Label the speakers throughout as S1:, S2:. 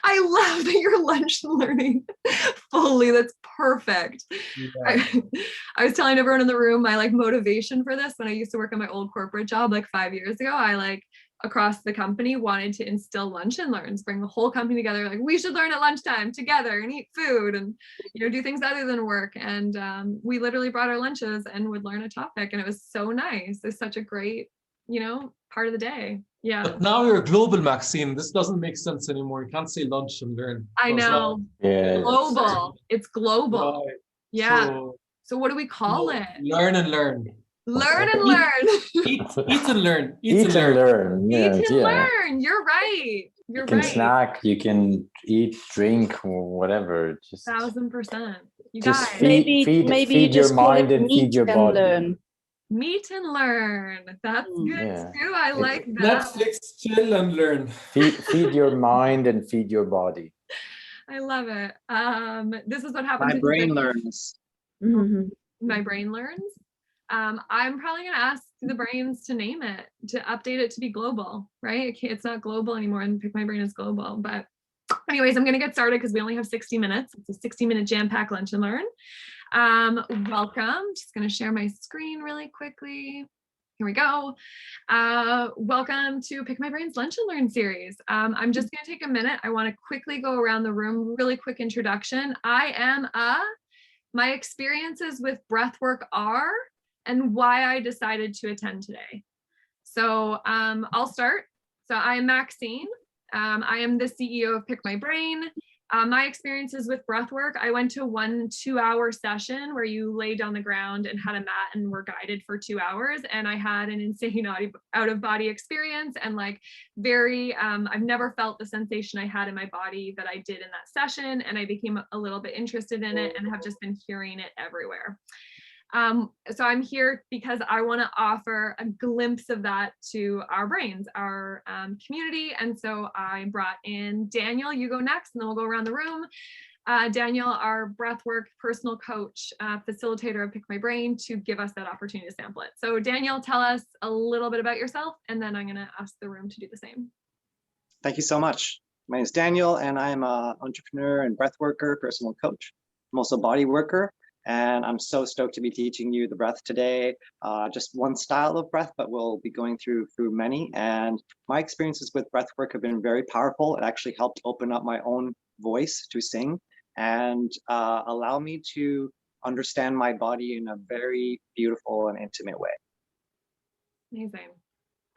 S1: I love that you're lunch learning fully. That's perfect.
S2: Yeah.
S1: I was telling everyone in the room my like motivation for this when I used to work on my old corporate job like 5 years ago. I like across the company wanted to instill lunch and learns, bring the whole company together. Like we should learn at lunchtime together and eat food and, you know, do things other than work. And we literally brought our lunches and would learn a topic. And it was so nice. It's such a great, you know, part of the day. Yeah.
S2: But now you're global, Maxine. This doesn't make sense anymore. You can't say lunch and learn.
S1: I know.
S3: Yeah.
S1: Global. It's global.
S2: Right.
S1: Yeah. So what do we call it?
S2: Learn and learn.
S1: Learn and learn.
S2: Eat and learn.
S3: Eat and learn. Yeah,
S1: Eat and
S3: yeah.
S1: learn. You're right.
S3: You can snack, you can eat, drink, whatever. Just
S1: 1000%. You
S3: just
S1: guys.
S3: feed your mind and feed your body.
S4: Learn.
S1: Meet and learn. That's good too. I like that.
S2: Netflix, chill and learn.
S3: Feed your mind and feed your body.
S1: I love it. This is what happens.
S5: My brain learns.
S1: My brain learns. I'm probably going to ask the brains to name it, to update it to be global, right? It's not global anymore, and Pick My Brain is global. But anyways, I'm going to get started because we only have 60 minutes. It's a 60-minute jam-packed lunch and learn. Welcome. Just going to share my screen really quickly. Here we go. Welcome to Pick My Brain's Lunch and Learn series. I'm just going to take a minute. I want to quickly go around the room, really quick introduction. My experiences with breathwork are, and why I decided to attend today. So I'll start. So I am Maxine. I am the CEO of Pick My Brain. My experiences with breathwork, I went to 1 2-hour session where you lay down the ground and had a mat and were guided for 2 hours. And I had an insane out of body experience and like very, I've never felt the sensation I had in my body that I did in that session. And I became a little bit interested in it and have just been hearing it everywhere. So I'm here because I want to offer a glimpse of that to our brains, our community. And so I brought in Daniel. You go next, and then we'll go around the room. Daniel, our breathwork personal coach, facilitator of Pick My Brain, to give us that opportunity to sample it. So Daniel, tell us a little bit about yourself, and then I'm going to ask the room to do the same.
S5: Thank you so much. My name is Daniel, and I'm an entrepreneur and breathworker, personal coach. I'm also a body worker. And I'm so stoked to be teaching you the breath today. Just one style of breath, but we'll be going through many. And my experiences with breathwork have been very powerful. It actually helped open up my own voice to sing and allow me to understand my body in a very beautiful and intimate way.
S1: Amazing.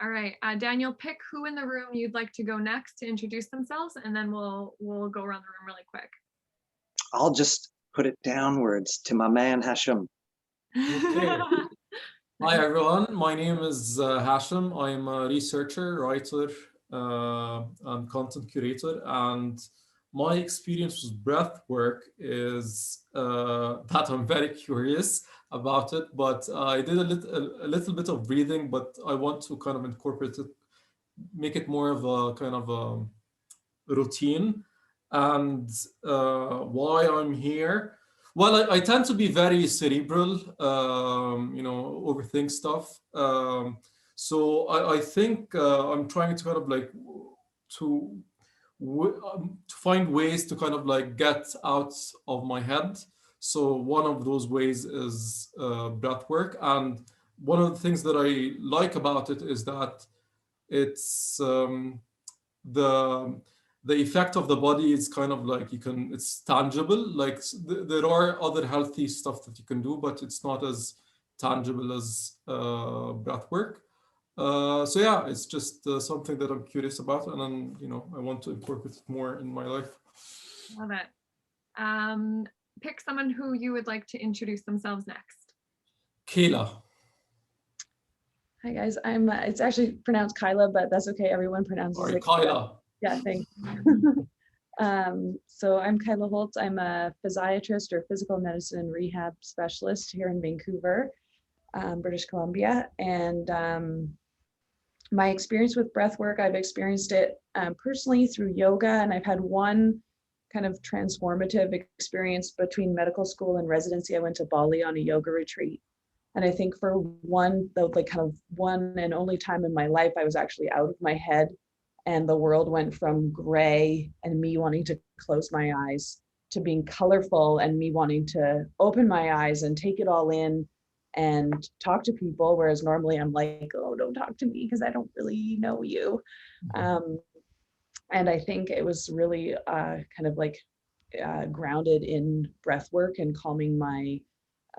S1: All right, Daniel, pick who in the room you'd like to go next to introduce themselves, and then we'll go around the room really quick.
S5: I'll just put it downwards to my man Hashem.
S2: Okay. Hi everyone, my name is Hashem. I'm a researcher, writer, and content curator, and my experience with breath work is that I'm very curious about it, but I did a little bit of breathing, but I want to kind of incorporate it, make it more of a kind of a routine. And why I'm here? Well, I tend to be very cerebral, you know, overthink stuff. So I think I'm trying to kind of like to find ways to kind of like get out of my head. So one of those ways is breath work. And one of the things that I like about it is that it's the effect of the body is kind of like it's tangible. Like there are other healthy stuff that you can do, but it's not as tangible as breath work. So yeah, it's just something that I'm curious about, and then, you know, I want to incorporate it more in my life.
S1: Love it. Pick someone who you would like to introduce themselves next.
S2: Kayla.
S4: Hi guys, it's actually pronounced Kyla, but that's okay. Everyone pronounces it
S2: Kyla.
S4: Yeah, thanks. So I'm Kyla Holtz. I'm a physiatrist or physical medicine and rehab specialist here in Vancouver, British Columbia. And my experience with breath work, I've experienced it personally through yoga, and I've had one kind of transformative experience between medical school and residency. I went to Bali on a yoga retreat. And I think for one and only time in my life, I was actually out of my head and the world went from gray and me wanting to close my eyes to being colorful and me wanting to open my eyes and take it all in and talk to people, whereas normally I'm like, oh, don't talk to me because I don't really know you. And I think it was really kind of like grounded in breath work and calming my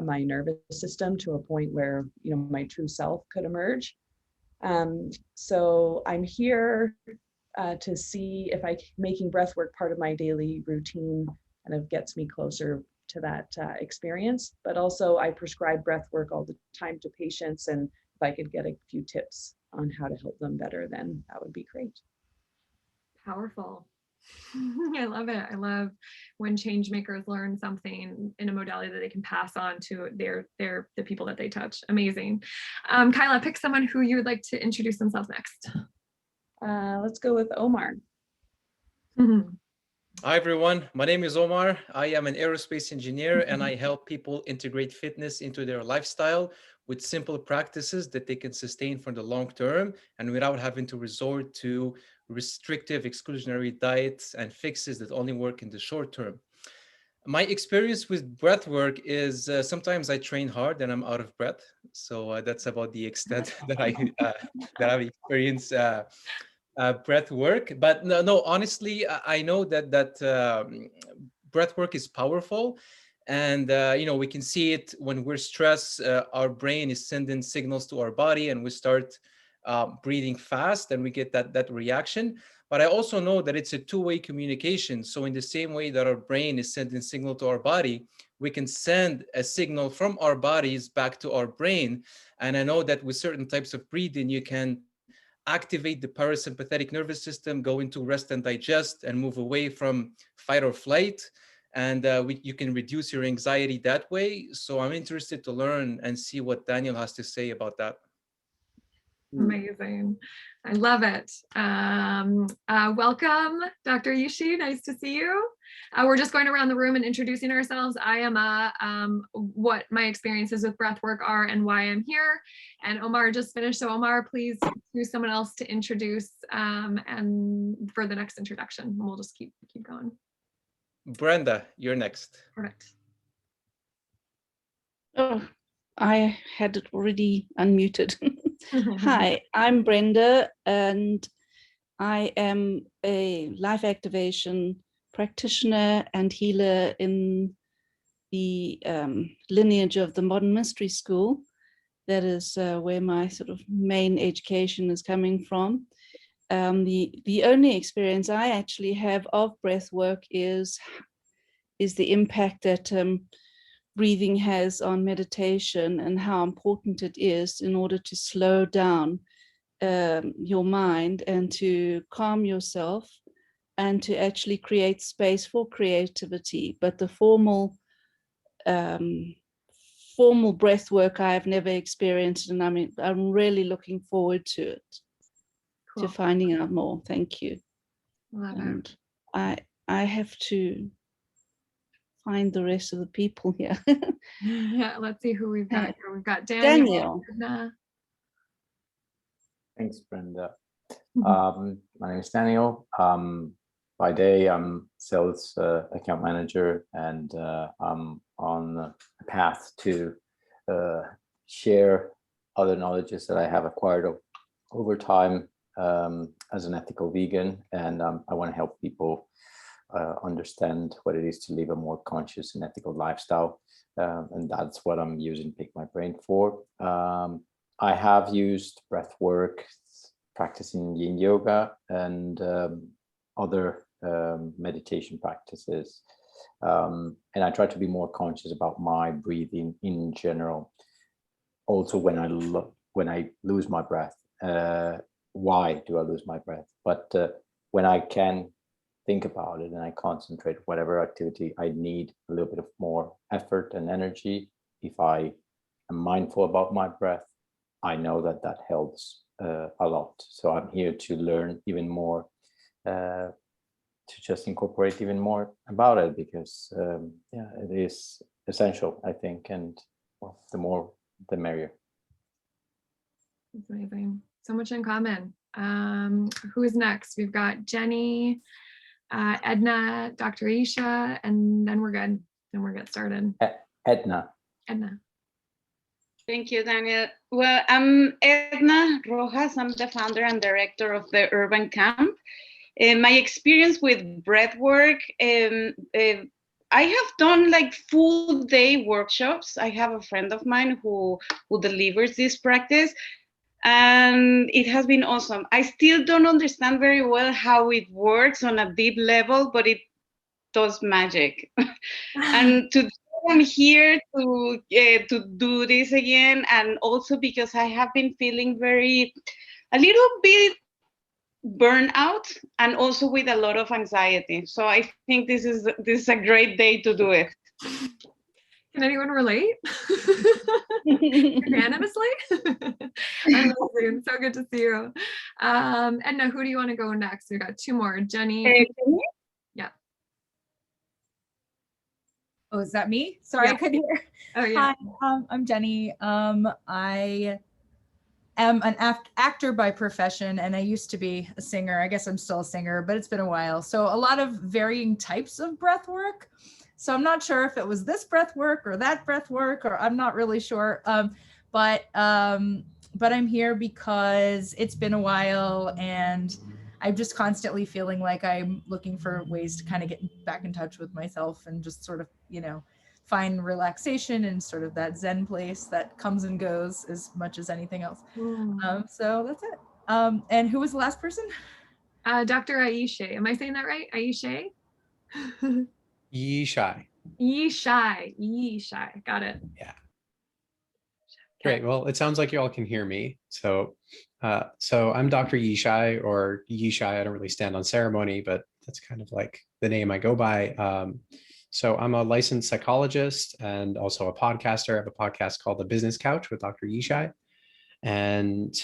S4: nervous system to a point where, you know, my true self could emerge. So I'm here to see if making breath work part of my daily routine kind of gets me closer to that experience. But also I prescribe breath work all the time to patients, and if I could get a few tips on how to help them better, then that would be great.
S1: Powerful. I love it. I love when change makers learn something in a modality that they can pass on to the people that they touch. Amazing. Kyla, pick someone who you would like to introduce themselves next.
S4: Let's go with Omar.
S6: Hi, everyone. My name is Omar. I am an aerospace engineer, and I help people integrate fitness into their lifestyle with simple practices that they can sustain for the long term and without having to resort to restrictive exclusionary diets and fixes that only work in the short term. My experience with breath work is sometimes I train hard and I'm out of breath. So that's about the extent that I've experienced breath work. But no, honestly, I know that breath work is powerful, and we can see it when we're stressed. Our brain is sending signals to our body, and we start breathing fast, and we get that reaction. But I also know that it's a two-way communication. So in the same way that our brain is sending signal to our body, we can send a signal from our bodies back to our brain. And I know that with certain types of breathing, you can activate the parasympathetic nervous system, go into rest and digest, and move away from fight or flight. And you can reduce your anxiety that way. So I'm interested to learn and see what Daniel has to say about that.
S1: Amazing. I love it. Welcome, Dr. Yishi. Nice to see you. We're just going around the room and introducing ourselves. I am what my experiences with breathwork are and why I'm here. And Omar just finished. So Omar, please choose someone else to introduce and for the next introduction. And we'll just keep going.
S6: Brenda, you're next.
S1: Perfect.
S7: Oh, I had it already unmuted. Hi, I'm Brenda, and I am a life activation practitioner and healer in the lineage of the Modern Mystery School. That is where my sort of main education is coming from. The only experience I actually have of breath work is the impact that breathing has on meditation and how important it is in order to slow down your mind and to calm yourself and to actually create space for creativity. But the formal breath work I have never experienced, and I'm really looking forward to it,
S1: Cool.
S7: to finding out more. Thank you.
S1: Love
S7: And
S1: it.
S7: I have to find the rest of the people here.
S1: Yeah, let's see who we've got here. We've got Daniel.
S3: Thanks, Brenda. My name is Daniel. By day, I'm sales account manager, and I'm on a path to share other knowledges that I have acquired over time as an ethical vegan, and I want to help people understand what it is to live a more conscious and ethical lifestyle, and that's what I'm using Pick My Brain for. I have used breath work, practicing yin yoga, and other meditation practices, and I try to be more conscious about my breathing in general. Also, when I lose my breath, why do I lose my breath? But when I can think about it and I concentrate whatever activity, I need a little bit of more effort and energy. If I am mindful about my breath, I know that helps a lot. So I'm here to learn even more, to just incorporate even more about it, because it is essential, I think, and the more the merrier.
S1: That's amazing. So much in common. Who is next? We've got Jenny, Edna, Dr. Isha, and then we're good. Then we'll get started.
S3: Edna.
S1: Edna.
S8: Thank you, Daniel. Well, I'm Edna Rojas. I'm the founder and director of the Urban Camp. My experience with breathwork, I have done like full day workshops. I have a friend of mine who delivers this practice, and it has been awesome. I still don't understand very well how it works on a deep level, but it does magic. And today I'm here to do this again, and also because I have been feeling a little bit burnout, and also with a lot of anxiety. So I think this is a great day to do it.
S1: Can anyone relate? Unanimously? Amazing. So good to see you. Edna, who do you want to go next? We got two more. Jenny. Yeah.
S9: Oh, is that me? Sorry,
S1: Yeah.
S9: I couldn't hear.
S1: Oh, yeah.
S9: Hi, I'm Jenny. I am an actor by profession, and I used to be a singer. I guess I'm still a singer, but it's been a while. So a lot of varying types of breath work. So I'm not sure if it was this breath work or that breath work, or I'm not really sure. But I'm here because it's been a while, and I'm just constantly feeling like I'm looking for ways to kind of get back in touch with myself and just sort of, find relaxation and sort of that Zen place that comes and goes as much as anything else. So that's it. And who was the last person?
S1: Dr. Aisha. Am I saying that right? Aisha?
S10: Yishai.
S1: Yishai. Got it.
S10: Yeah. Great. Well, it sounds like you all can hear me. So I'm Dr. Yishai, or Yishai. I don't really stand on ceremony, but that's kind of like the name I go by. So I'm a licensed psychologist and also a podcaster. I have a podcast called The Business Couch with Dr. Yishai. And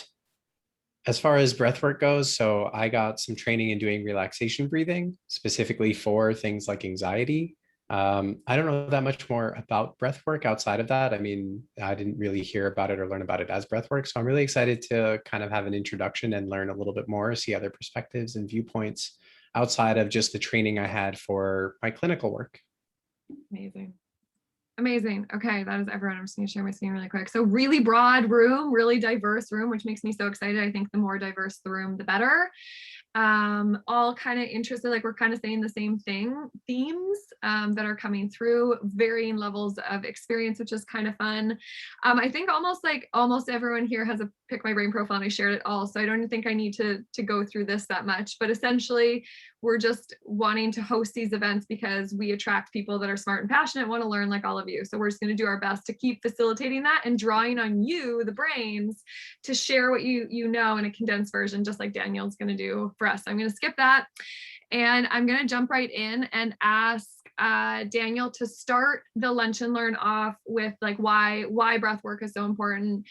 S10: as far as breathwork goes, so I got some training in doing relaxation breathing, specifically for things like anxiety. I don't know that much more about breathwork outside of that. I mean, I didn't really hear about it or learn about it as breathwork. So I'm really excited to kind of have an introduction and learn a little bit more, see other perspectives and viewpoints outside of just the training I had for my clinical work.
S1: Amazing. Okay, that is everyone. I'm just going to share my screen really quick. So really broad room, really diverse room, which makes me so excited. I think the more diverse the room, the better. All kind of interested, like we're kind of saying the same themes that are coming through, varying levels of experience, which is kind of fun. I think almost everyone here has a Pick My Brain profile, and I shared it all, so I don't think I need to go through this that much, but essentially we're just wanting to host these events because we attract people that are smart and passionate, want to learn like all of you. So we're just going to do our best to keep facilitating that and drawing on you, the brains, to share what you know in a condensed version, just like Daniel's going to do for us. I'm going to skip that, and I'm going to jump right in and ask Daniel to start the Lunch and Learn off with like why breath work is so important,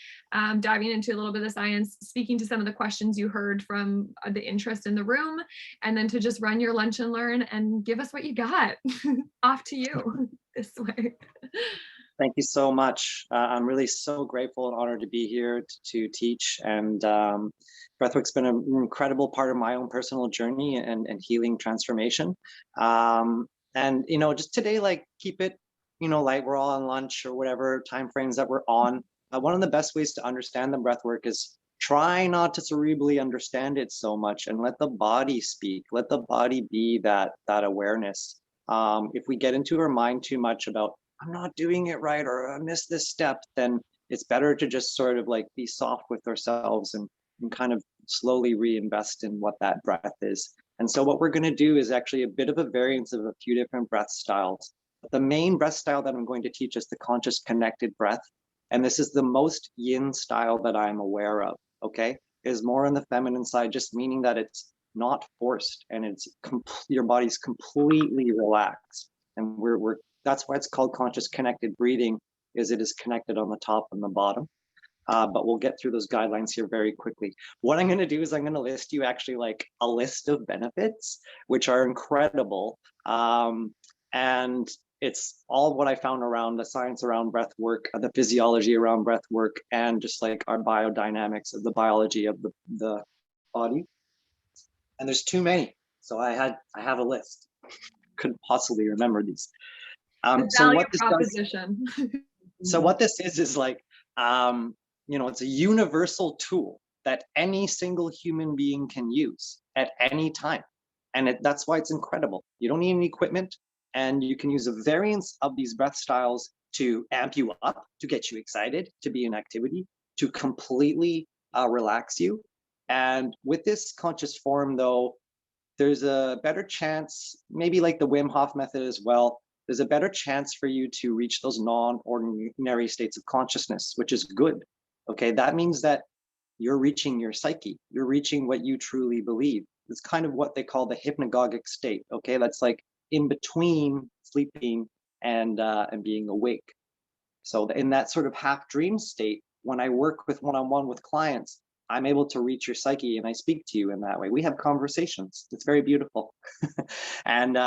S1: diving into a little bit of science, speaking to some of the questions you heard from the interest in the room, and then to just run your Lunch and Learn and give us what you got. Off to you this way.
S5: Thank you so much. I'm really so grateful and honored to be here to teach. And breathwork's been an incredible part of my own personal journey and healing transformation. And just today, like keep it, like we're all on lunch or whatever time frames that we're on. One of the best ways to understand the breathwork is try not to cerebrally understand it so much and let the body speak. Let the body be that awareness. If we get into our mind too much about I'm not doing it right or I missed this step, then it's better to just sort of like be soft with ourselves and kind of slowly reinvest in what that breath is. And so what we're going to do is actually a bit of a variance of a few different breath styles. But the main breath style that I'm going to teach is the conscious connected breath. And this is the most yin style that I'm aware of, okay? It is more on the feminine side, just meaning that it's not forced and it's your body's completely relaxed. And that's why it's called conscious connected breathing, is it is connected on the top and the bottom. But we'll get through those guidelines here very quickly. What I'm going to do is I'm going to list you actually like a list of benefits, which are incredible. And it's all what I found around the science around breath work, the physiology around breath work, and just like our biodynamics of the biology of the body. And there's too many. So I have a list. Couldn't possibly remember these.
S1: The
S5: So
S1: value
S5: what this does,
S1: proposition.
S5: so what this is like, it's a universal tool that any single human being can use at any time. And that's why it's incredible. You don't need any equipment, and you can use a variance of these breath styles to amp you up, to get you excited, to be in activity, to completely relax you. And with this conscious form, though, there's a better chance, maybe like the Wim Hof method as well, there's a better chance for you to reach those non-ordinary states of consciousness, which is good. Okay, that means that you're reaching your psyche, you're reaching what you truly believe. It's kind of what they call the hypnagogic state. Okay, that's like in between sleeping and being awake. So in that sort of half dream state, when I work with one-on-one with clients, I'm able to reach your psyche and I speak to you in that way. We have conversations. It's very beautiful. And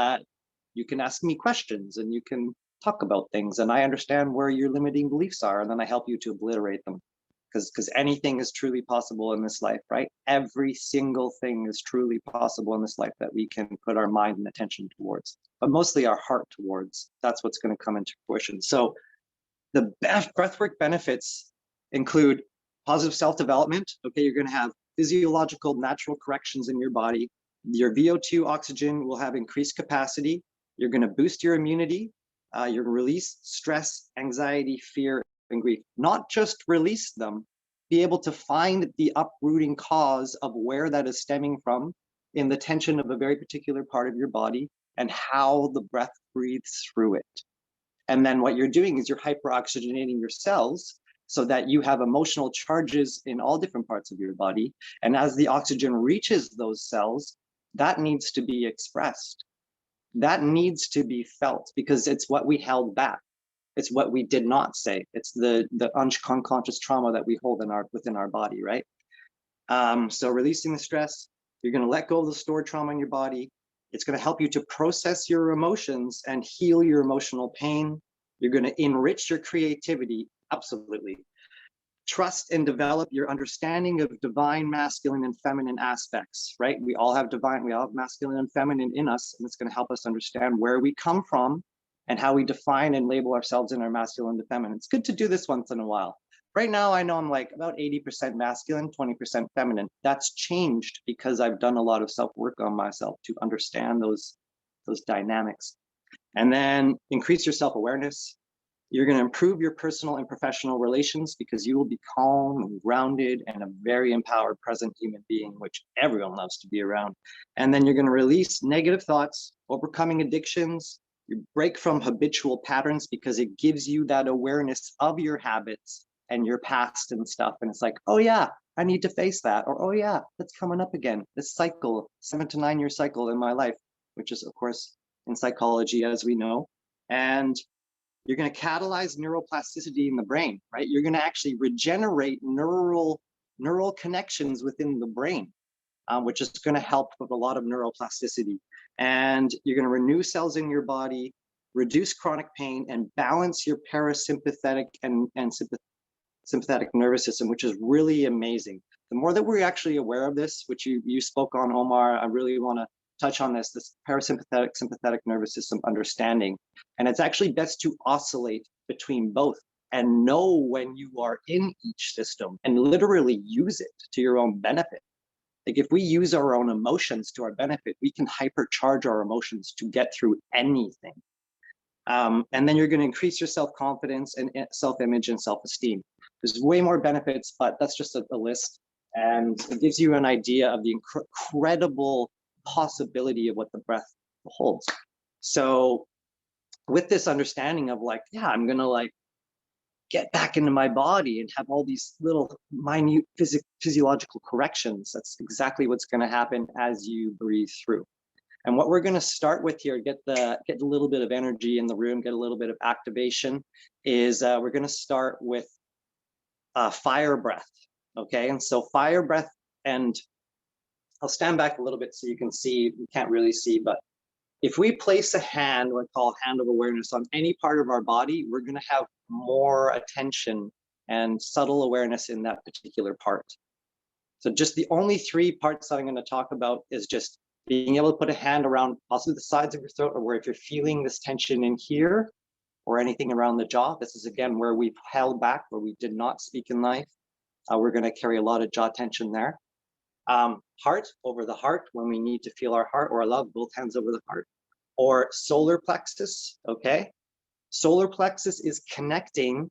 S5: you can ask me questions and you can talk about things, and I understand where your limiting beliefs are, and then I help you to obliterate them. Because anything is truly possible in this life, right? Every single thing is truly possible in this life that we can put our mind and attention towards, but mostly our heart towards. That's what's going to come into fruition. So the breathwork benefits include positive self-development. Okay, you're going to have physiological natural corrections in your body. Your VO2 oxygen will have increased capacity. You're going to boost your immunity. You're going to release stress, anxiety, fear, and grief. Not just release them, be able to find the uprooting cause of where that is stemming from in the tension of a very particular part of your body and how the breath breathes through it. And then what you're doing is you're hyperoxygenating your cells so that you have emotional charges in all different parts of your body. And as the oxygen reaches those cells, that needs to be expressed. That needs to be felt, because it's what we held back. It's what we did not say. It's the unconscious trauma that we hold within our body, right? So releasing the stress, you're going to let go of the stored trauma in your body. It's going to help you to process your emotions and heal your emotional pain. You're going to enrich your creativity, absolutely. Trust and develop your understanding of divine masculine and feminine aspects, right? We all have masculine and feminine in us, and it's going to help us understand where we come from and how we define and label ourselves in our masculine and feminine. It's good to do this once in a while. Right now, I know I'm like about 80% masculine, 20% feminine. That's changed because I've done a lot of self-work on myself to understand those dynamics. And then increase your self-awareness. You're going to improve your personal and professional relations because you will be calm and grounded and a very empowered present human being, which everyone loves to be around. And then you're going to release negative thoughts, overcoming addictions. You break from habitual patterns because it gives you that awareness of your habits and your past and stuff. And it's like, oh yeah, I need to face that. Or, oh yeah, that's coming up again. This cycle, 7 to 9 year cycle in my life, which is of course in psychology, as we know. And you're going to catalyze neuroplasticity in the brain, right? You're going to actually regenerate neural connections within the brain, which is going to help with a lot of neuroplasticity. And you're going to renew cells in your body, reduce chronic pain, and balance your parasympathetic and sympathetic nervous system, which is really amazing. The more that we're actually aware of this, which you spoke on, Omar, I really want to touch on this parasympathetic, sympathetic nervous system understanding. And it's actually best to oscillate between both and know when you are in each system and literally use it to your own benefit. Like if we use our own emotions to our benefit, we can hypercharge our emotions to get through anything. And then you're going to increase your self-confidence and self-image and self-esteem. There's way more benefits, but that's just a list. And it gives you an idea of the incredible possibility of what the breath holds. So with this understanding of like, yeah, I'm going to like get back into my body and have all these little minute physiological corrections. That's exactly what's going to happen as you breathe through. And what we're going to start with here, get a little bit of energy in the room, get a little bit of activation, is we're going to start with fire breath. Okay, and so fire breath, and I'll stand back a little bit so you can see, you can't really see, but if we place a hand, what I call a hand of awareness, on any part of our body, we're going to have more attention and subtle awareness in that particular part. So just the only three parts that I'm going to talk about is just being able to put a hand around possibly the sides of your throat, or where if you're feeling this tension in here or anything around the jaw. This is again where we've held back, where we did not speak in life. We're going to carry a lot of jaw tension there. Heart, over the heart, when we need to feel our heart, or I love both hands over the heart. Or solar plexus, okay? Solar plexus is connecting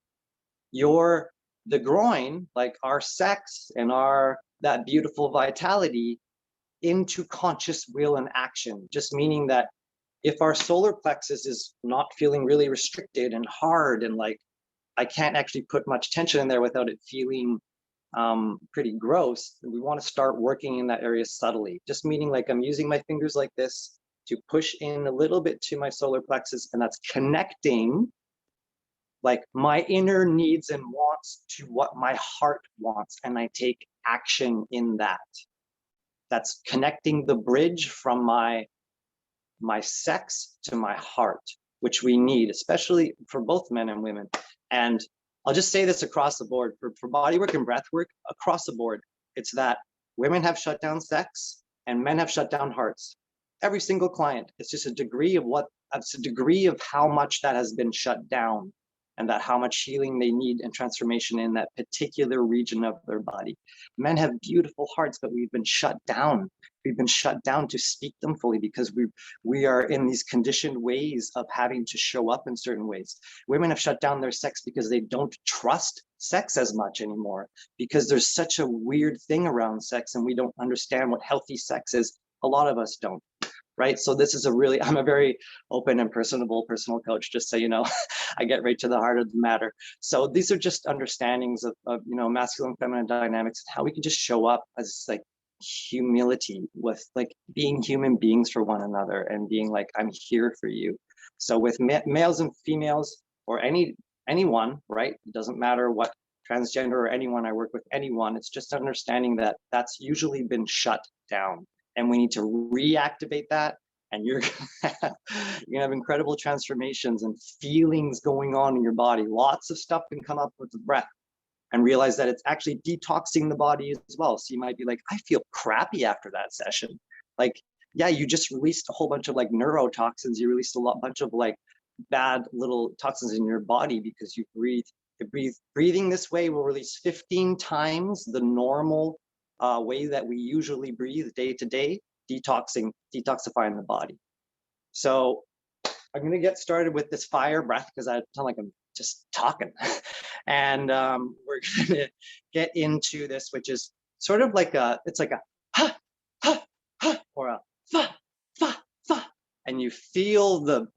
S5: the groin, like our sex and that beautiful vitality, into conscious will and action. Just meaning that if our solar plexus is not feeling really restricted and hard, and like I can't actually put much tension in there without it feeling pretty gross, we want to start working in that area subtly. Just meaning like I'm using my fingers like this to push in a little bit to my solar plexus, and that's connecting like my inner needs and wants to what my heart wants, and I take action in that. That's connecting the bridge from my sex to my heart, which we need, especially for both men and women. And I'll just say this across the board for bodywork and breathwork, across the board, it's that women have shut down sex and men have shut down hearts. Every single client, it's just a degree of how much that has been shut down, and that how much healing they need and transformation in that particular region of their body. Men have beautiful hearts, but we've been shut down. We've been shut down to speak them fully because we are in these conditioned ways of having to show up in certain ways. Women have shut down their sex because they don't trust sex as much anymore, because there's such a weird thing around sex and we don't understand what healthy sex is. A lot of us don't. Right. So this is I'm a very open and personable personal coach, just so you know. I get right to the heart of the matter. So these are just understandings of masculine, feminine dynamics, and how we can just show up as like humility, with like being human beings for one another, and being like, I'm here for you. So with males and females, or anyone, right? It doesn't matter what transgender or anyone, I work with anyone. It's just understanding that that's usually been shut down. And we need to reactivate that, and you're gonna have incredible transformations and feelings going on in your body. Lots of stuff can come up with the breath, and realize that it's actually detoxing the body as well. So you might be like, I feel crappy after that session. Like, yeah, you just released a whole bunch of like neurotoxins. You released a bunch of like bad little toxins in your body because you breathe. Breathing this way will release 15 times the normal way that we usually breathe day to day, detoxifying the body. So I'm going to get started with this fire breath because I sound like I'm just talking. And we're going to get into this, which is sort of like it's like a ha, ha, ha, or a fa, fa, fa. And you feel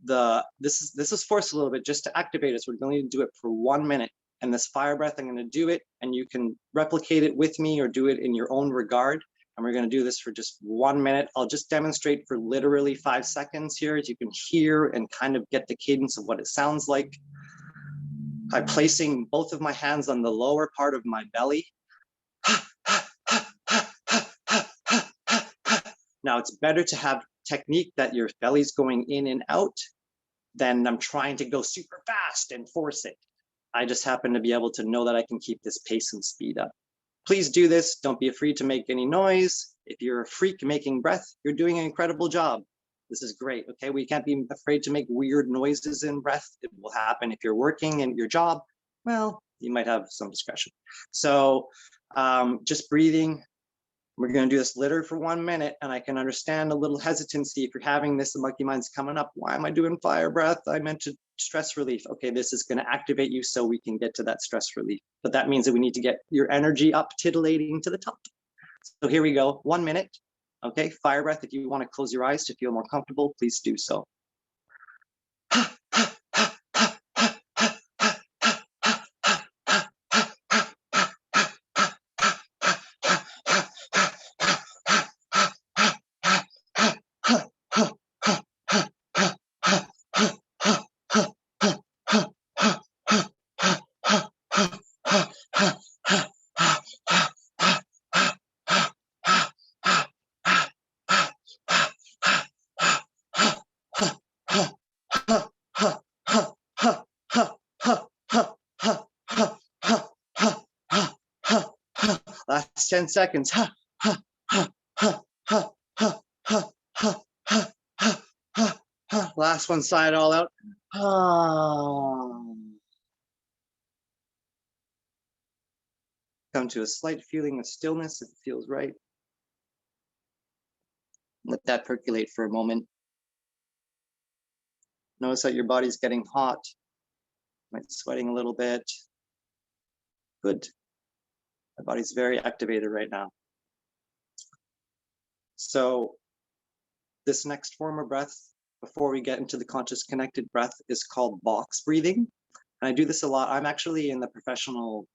S5: this is forced a little bit just to activate us. We're going to do it for 1 minute. And this fire breath, I'm going to do it, and you can replicate it with me or do it in your own regard. And we're going to do this for just 1 minute. I'll just demonstrate for literally 5 seconds here, as you can hear and kind of get the cadence of what it sounds like. By placing both of my hands on the lower part of my belly. Now, it's better to have technique that your belly's going in and out than I'm trying to go super fast and force it. I just happen to be able to know that I can keep this pace and speed up. Please do this. Don't be afraid to make any noise. If you're a freak making breath, you're doing an incredible job. This is great. Okay, we can't be afraid to make weird noises in breath. It will happen if you're working in your job. Well, you might have some discretion. So just breathing. We're going to do this literally for 1 minute, and I can understand a little hesitancy if you're having this. The monkey mind's coming up. Why am I doing fire breath? I meant to stress relief. Okay, this is going to activate you so we can get to that stress relief. But that means that we need to get your energy up, titillating to the top. So here we go. 1 minute. Okay, fire breath. If you want to close your eyes to feel more comfortable, please do so. last 10 seconds. Ha, ha, ha, ha, ha, ha, ha, ha, ha, ha, ha, ha. Last one, sigh it all out. Come to a slight feeling of stillness if it feels right. Let that percolate for a moment. Notice that your body's getting hot. Might sweating a little bit. Good. My body's very activated right now. So this next form of breath, before we get into the conscious connected breath, is called box breathing. And I do this a lot. I'm actually in the professional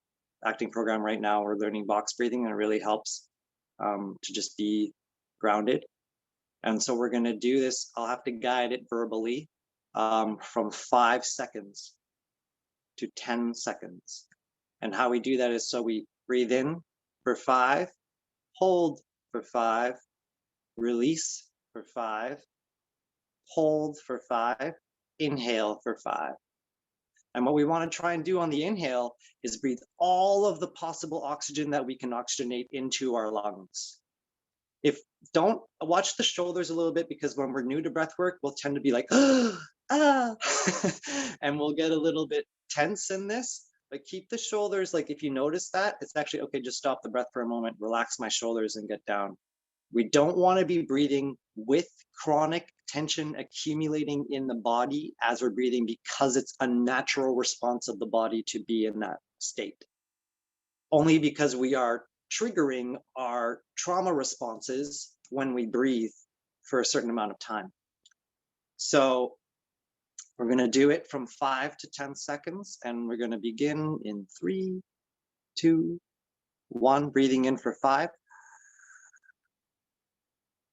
S5: acting program right now. We're learning box breathing, and it really helps to just be grounded. And so we're going to do this. I'll have to guide it verbally from 5 seconds to 10 seconds. And how we do that is, so we breathe in for 5, hold for 5, release for 5, hold for 5, inhale for 5. And what we want to try and do on the inhale is breathe all of the possible oxygen that we can oxygenate into our lungs. Don't watch the shoulders a little bit, because when we're new to breath work, we'll tend to be like, and we'll get a little bit tense in this. But keep the shoulders, like if you notice that, it's actually okay, just stop the breath for a moment, relax my shoulders and get down. We don't want to be breathing with chronic tension accumulating in the body as we're breathing, because it's a natural response of the body to be in that state. Only because we are triggering our trauma responses when we breathe for a certain amount of time. So we're going to do it from 5 to 10 seconds, and we're going to begin in 3, 2, 1. Breathing in for 5.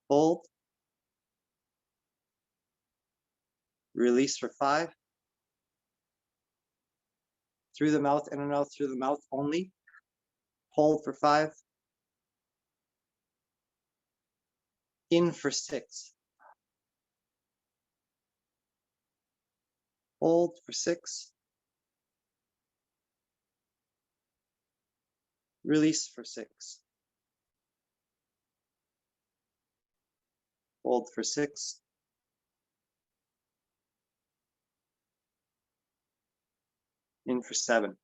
S5: Hold. Release for 5. Through the mouth, in and out through the mouth only. Hold for 5. In for 6. Hold for 6. Release for 6. Hold for 6. In for 7.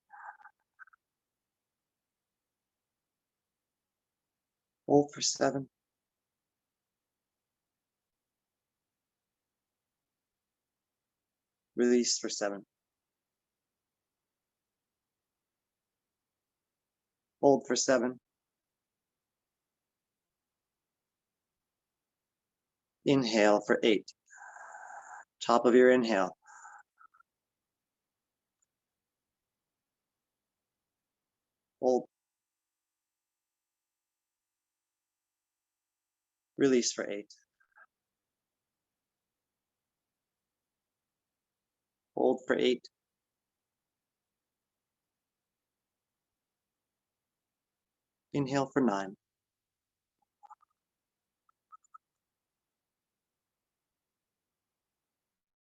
S5: Hold for 7. Release for 7. Hold for 7. Inhale for 8. Top of your inhale. Hold. Release for 8. Hold for 8. Inhale for 9.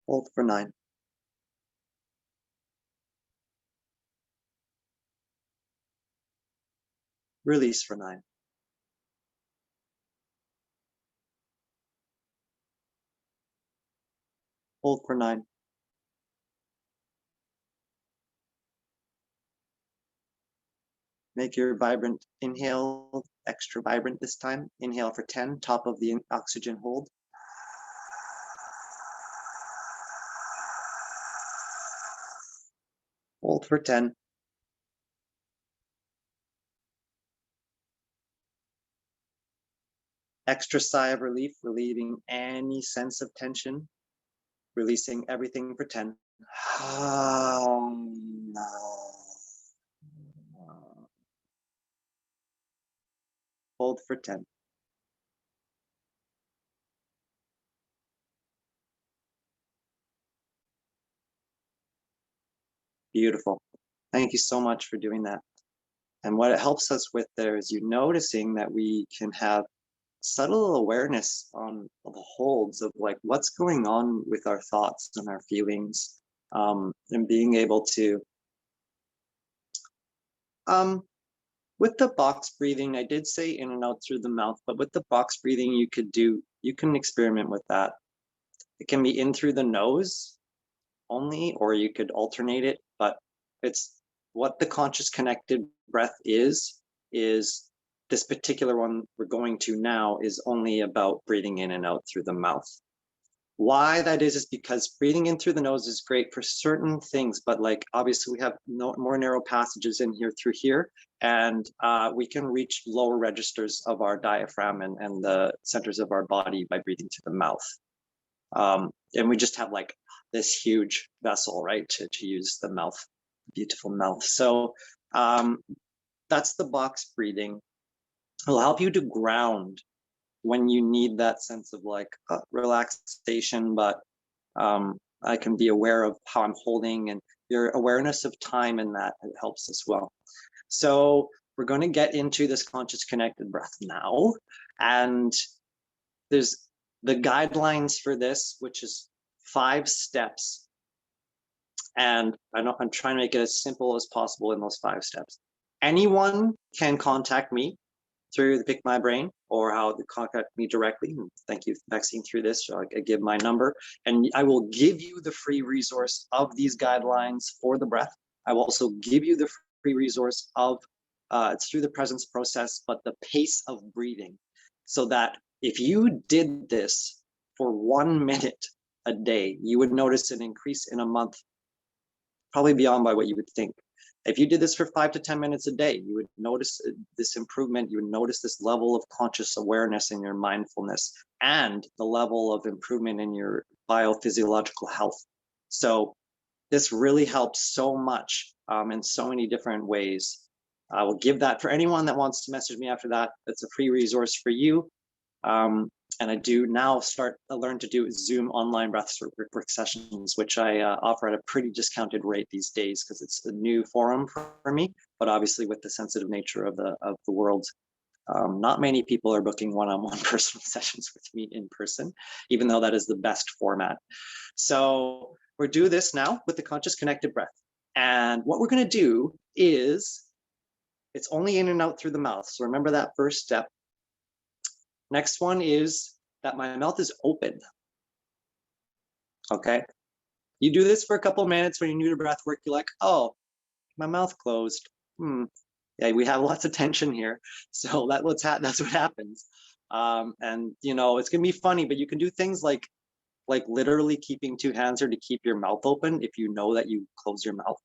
S5: Hold for 9. Release for 9. Hold for 9. Make your vibrant inhale extra vibrant this time. Inhale for 10, top of the oxygen hold. Hold for 10. Extra sigh of relief, relieving any sense of tension, releasing everything for 10. Hold for 10. Beautiful. Thank you so much for doing that. And what it helps us with there is you noticing that we can have subtle awareness on the holds of like what's going on with our thoughts and our feelings, and being able to With the box breathing, I did say in and out through the mouth, but with the box breathing, you can experiment with that. It can be in through the nose only, or you could alternate it, but it's what the conscious connected breath is this particular one we're going to now is only about breathing in and out through the mouth. Why that is because breathing in through the nose is great for certain things, but like obviously we have more narrow passages in here through here, and we can reach lower registers of our diaphragm and the centers of our body by breathing through the mouth. And we just have like this huge vessel, right, to use the mouth, beautiful mouth. So that's the box breathing. It'll help you to ground when you need that sense of like relaxation, but I can be aware of how I'm holding, and your awareness of time in that helps as well. So we're going to get into this conscious connected breath now, and there's the guidelines for this, which is 5 steps, and I'm trying to make it as simple as possible in those 5 steps. Anyone can contact me through the Pick My Brain, or how to contact me directly. And thank you, Maxine, through this. So I give my number, and I will give you the free resource of these guidelines for the breath. I will also give you the free resource of it's through the presence process, but the pace of breathing, so that if you did this for 1 minute a day, you would notice an increase in a month, probably beyond by what you would think. If you did this for 5 to 10 minutes a day, you would notice this improvement. You would notice this level of conscious awareness in your mindfulness, and the level of improvement in your biophysiological health. So this really helps so much in so many different ways. I will give that for anyone that wants to message me after that. It's a free resource for you. And I do now learn to do Zoom online breathwork sessions, which I offer at a pretty discounted rate these days because it's a new forum for me. But obviously, with the sensitive nature of the world, not many people are booking one-on-one personal sessions with me in person, even though that is the best format. So we'll do this now with the conscious connected breath. And what we're going to do is, it's only in and out through the mouth. So remember that first step. Next one is that my mouth is open. Okay. You do this for a couple of minutes when you're new to breath work. You're like, oh, my mouth closed. Yeah, we have lots of tension here. So that's what happens. And you know, it's gonna be funny, but you can do things like literally keeping 2 hands or to keep your mouth open if you know that you close your mouth.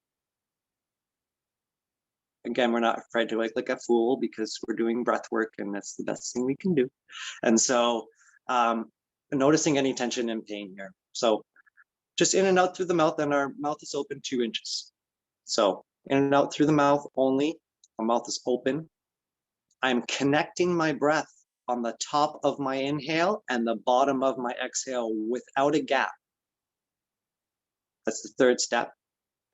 S5: Again, we're not afraid to like a fool because we're doing breath work, and that's the best thing we can do. And so noticing any tension and pain here. So just in and out through the mouth, and our mouth is open 2 inches. So in and out through the mouth only, our mouth is open. I'm connecting my breath on the top of my inhale and the bottom of my exhale without a gap. That's the 3rd step.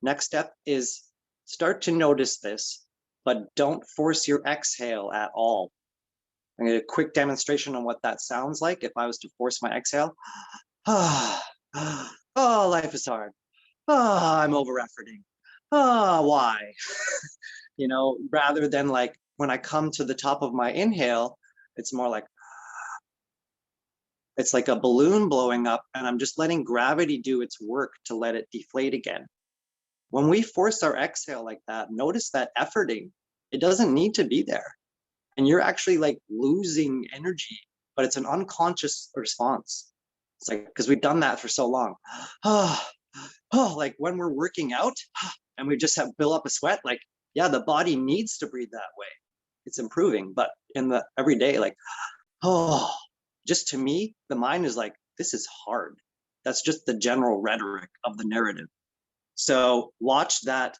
S5: Next step is start to notice this, but don't force your exhale at all. I'm going to do a quick demonstration on what that sounds like if I was to force my exhale. Oh, life is hard. Oh, I'm over-efforting. Oh, why? You know, rather than like when I come to the top of my inhale, it's more like, it's like a balloon blowing up, and I'm just letting gravity do its work to let it deflate again. When we force our exhale like that, notice that efforting, it doesn't need to be there. And you're actually like losing energy, but it's an unconscious response. It's like, because we've done that for so long. Like when we're working out and we just have built up a sweat, like, yeah, the body needs to breathe that way. It's improving, but in the everyday, like, just to me, the mind is like, this is hard. That's just the general rhetoric of the narrative. So watch that,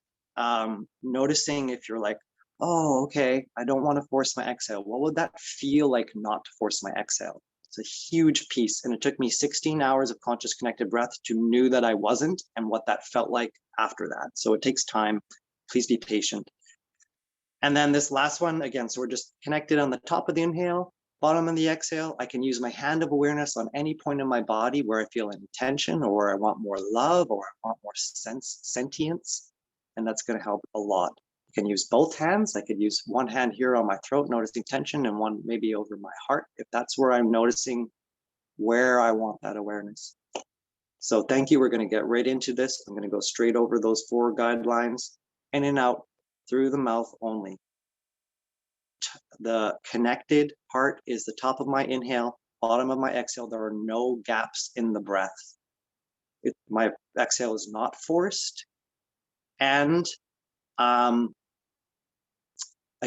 S5: noticing if you're like, oh, okay, I don't want to force my exhale. What would that feel like not to force my exhale? It's a huge piece. And it took me 16 hours of conscious connected breath to know that I wasn't and what that felt like after that. So it takes time. Please be patient. And then this last one, again, so we're just connected on the top of the inhale, bottom of the exhale. I can use my hand of awareness on any point in my body where I feel any tension, or where I want more love, or I want more sentience. And that's going to help a lot. I can use both hands. I could use one hand here on my throat, noticing tension, and one maybe over my heart, if that's where I'm noticing where I want that awareness. So thank you. We're going to get right into this. I'm going to go straight over those 4 guidelines, in and out through the mouth only. The connected part is the top of my inhale, bottom of my exhale. There are no gaps in the breath. My exhale is not forced, and I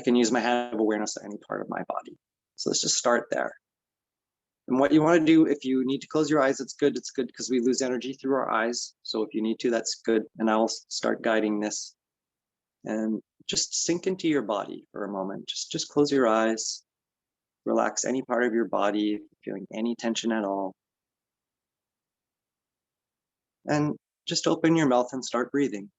S5: can use my hand of awareness at any part of my body. So let's just start there. And what you want to do, if you need to close your eyes, it's good. It's good because we lose energy through our eyes. So if you need to, that's good. And I'll start guiding this. And just sink into your body for a moment. Just close your eyes. Relax any part of your body, feeling any tension at all. And just open your mouth and start breathing.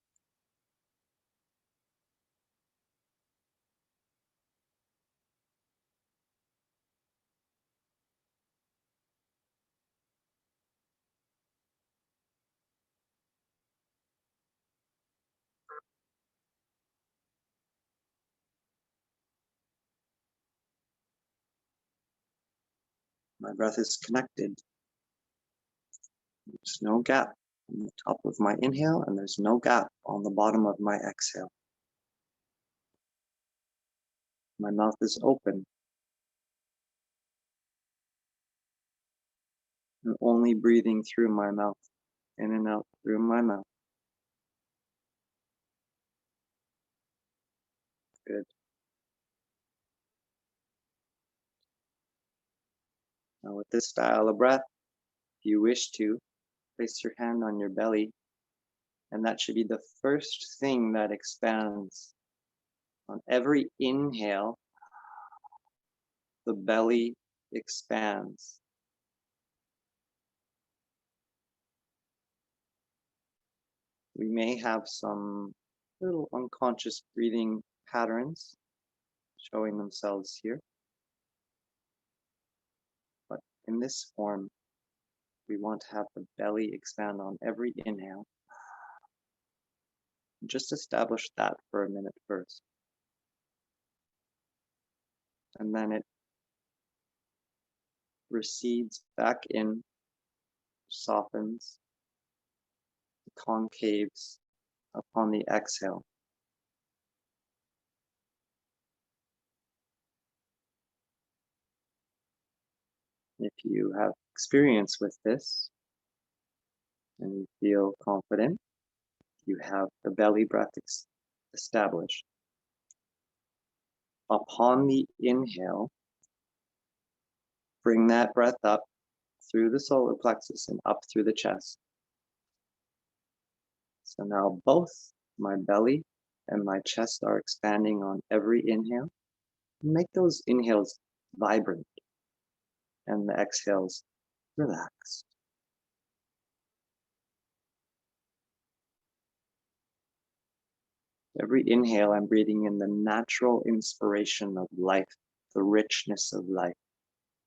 S5: My breath is connected. There's no gap on the top of my inhale, and there's no gap on the bottom of my exhale. My mouth is open. I'm only breathing through my mouth, in and out through my mouth. Good. Now with this style of breath, if you wish to, place your hand on your belly, and that should be the first thing that expands. On every inhale, the belly expands. We may have some little unconscious breathing patterns showing themselves here. But in this form, we want to have the belly expand on every inhale. Just establish that for a minute first. And then it recedes back in, softens, concaves upon the exhale. If you have experience with this and you feel confident, you have the belly breath established. Upon the inhale, bring that breath up through the solar plexus and up through the chest. So now both my belly and my chest are expanding on every inhale. Make those inhales vibrant and the exhales relaxed. Every inhale, I'm breathing in the natural inspiration of life, the richness of life,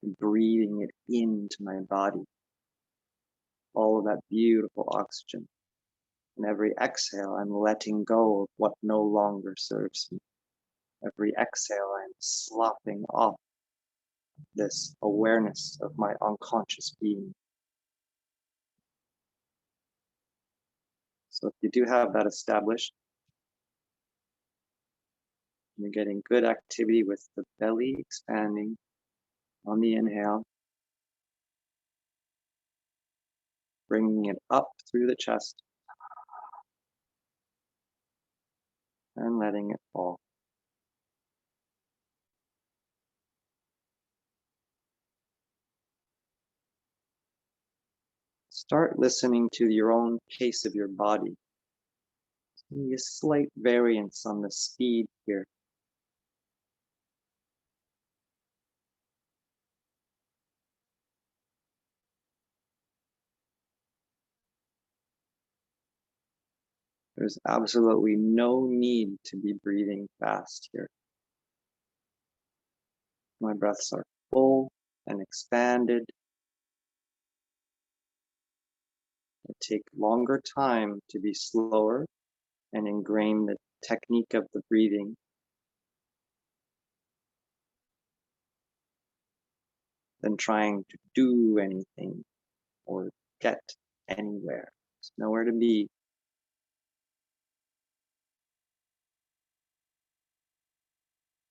S5: and breathing it into my body. All of that beautiful oxygen. And every exhale, I'm letting go of what no longer serves me. Every exhale, I'm slopping off this awareness of my unconscious being. So if you do have that established, you're getting good activity with the belly expanding on the inhale, bringing it up through the chest, and letting it fall. Start listening to your own pace of your body. Maybe a slight variance on the speed here. There's absolutely no need to be breathing fast here. My breaths are full and expanded. It takes longer time to be slower and ingrain the technique of the breathing than trying to do anything or get anywhere. There's nowhere to be.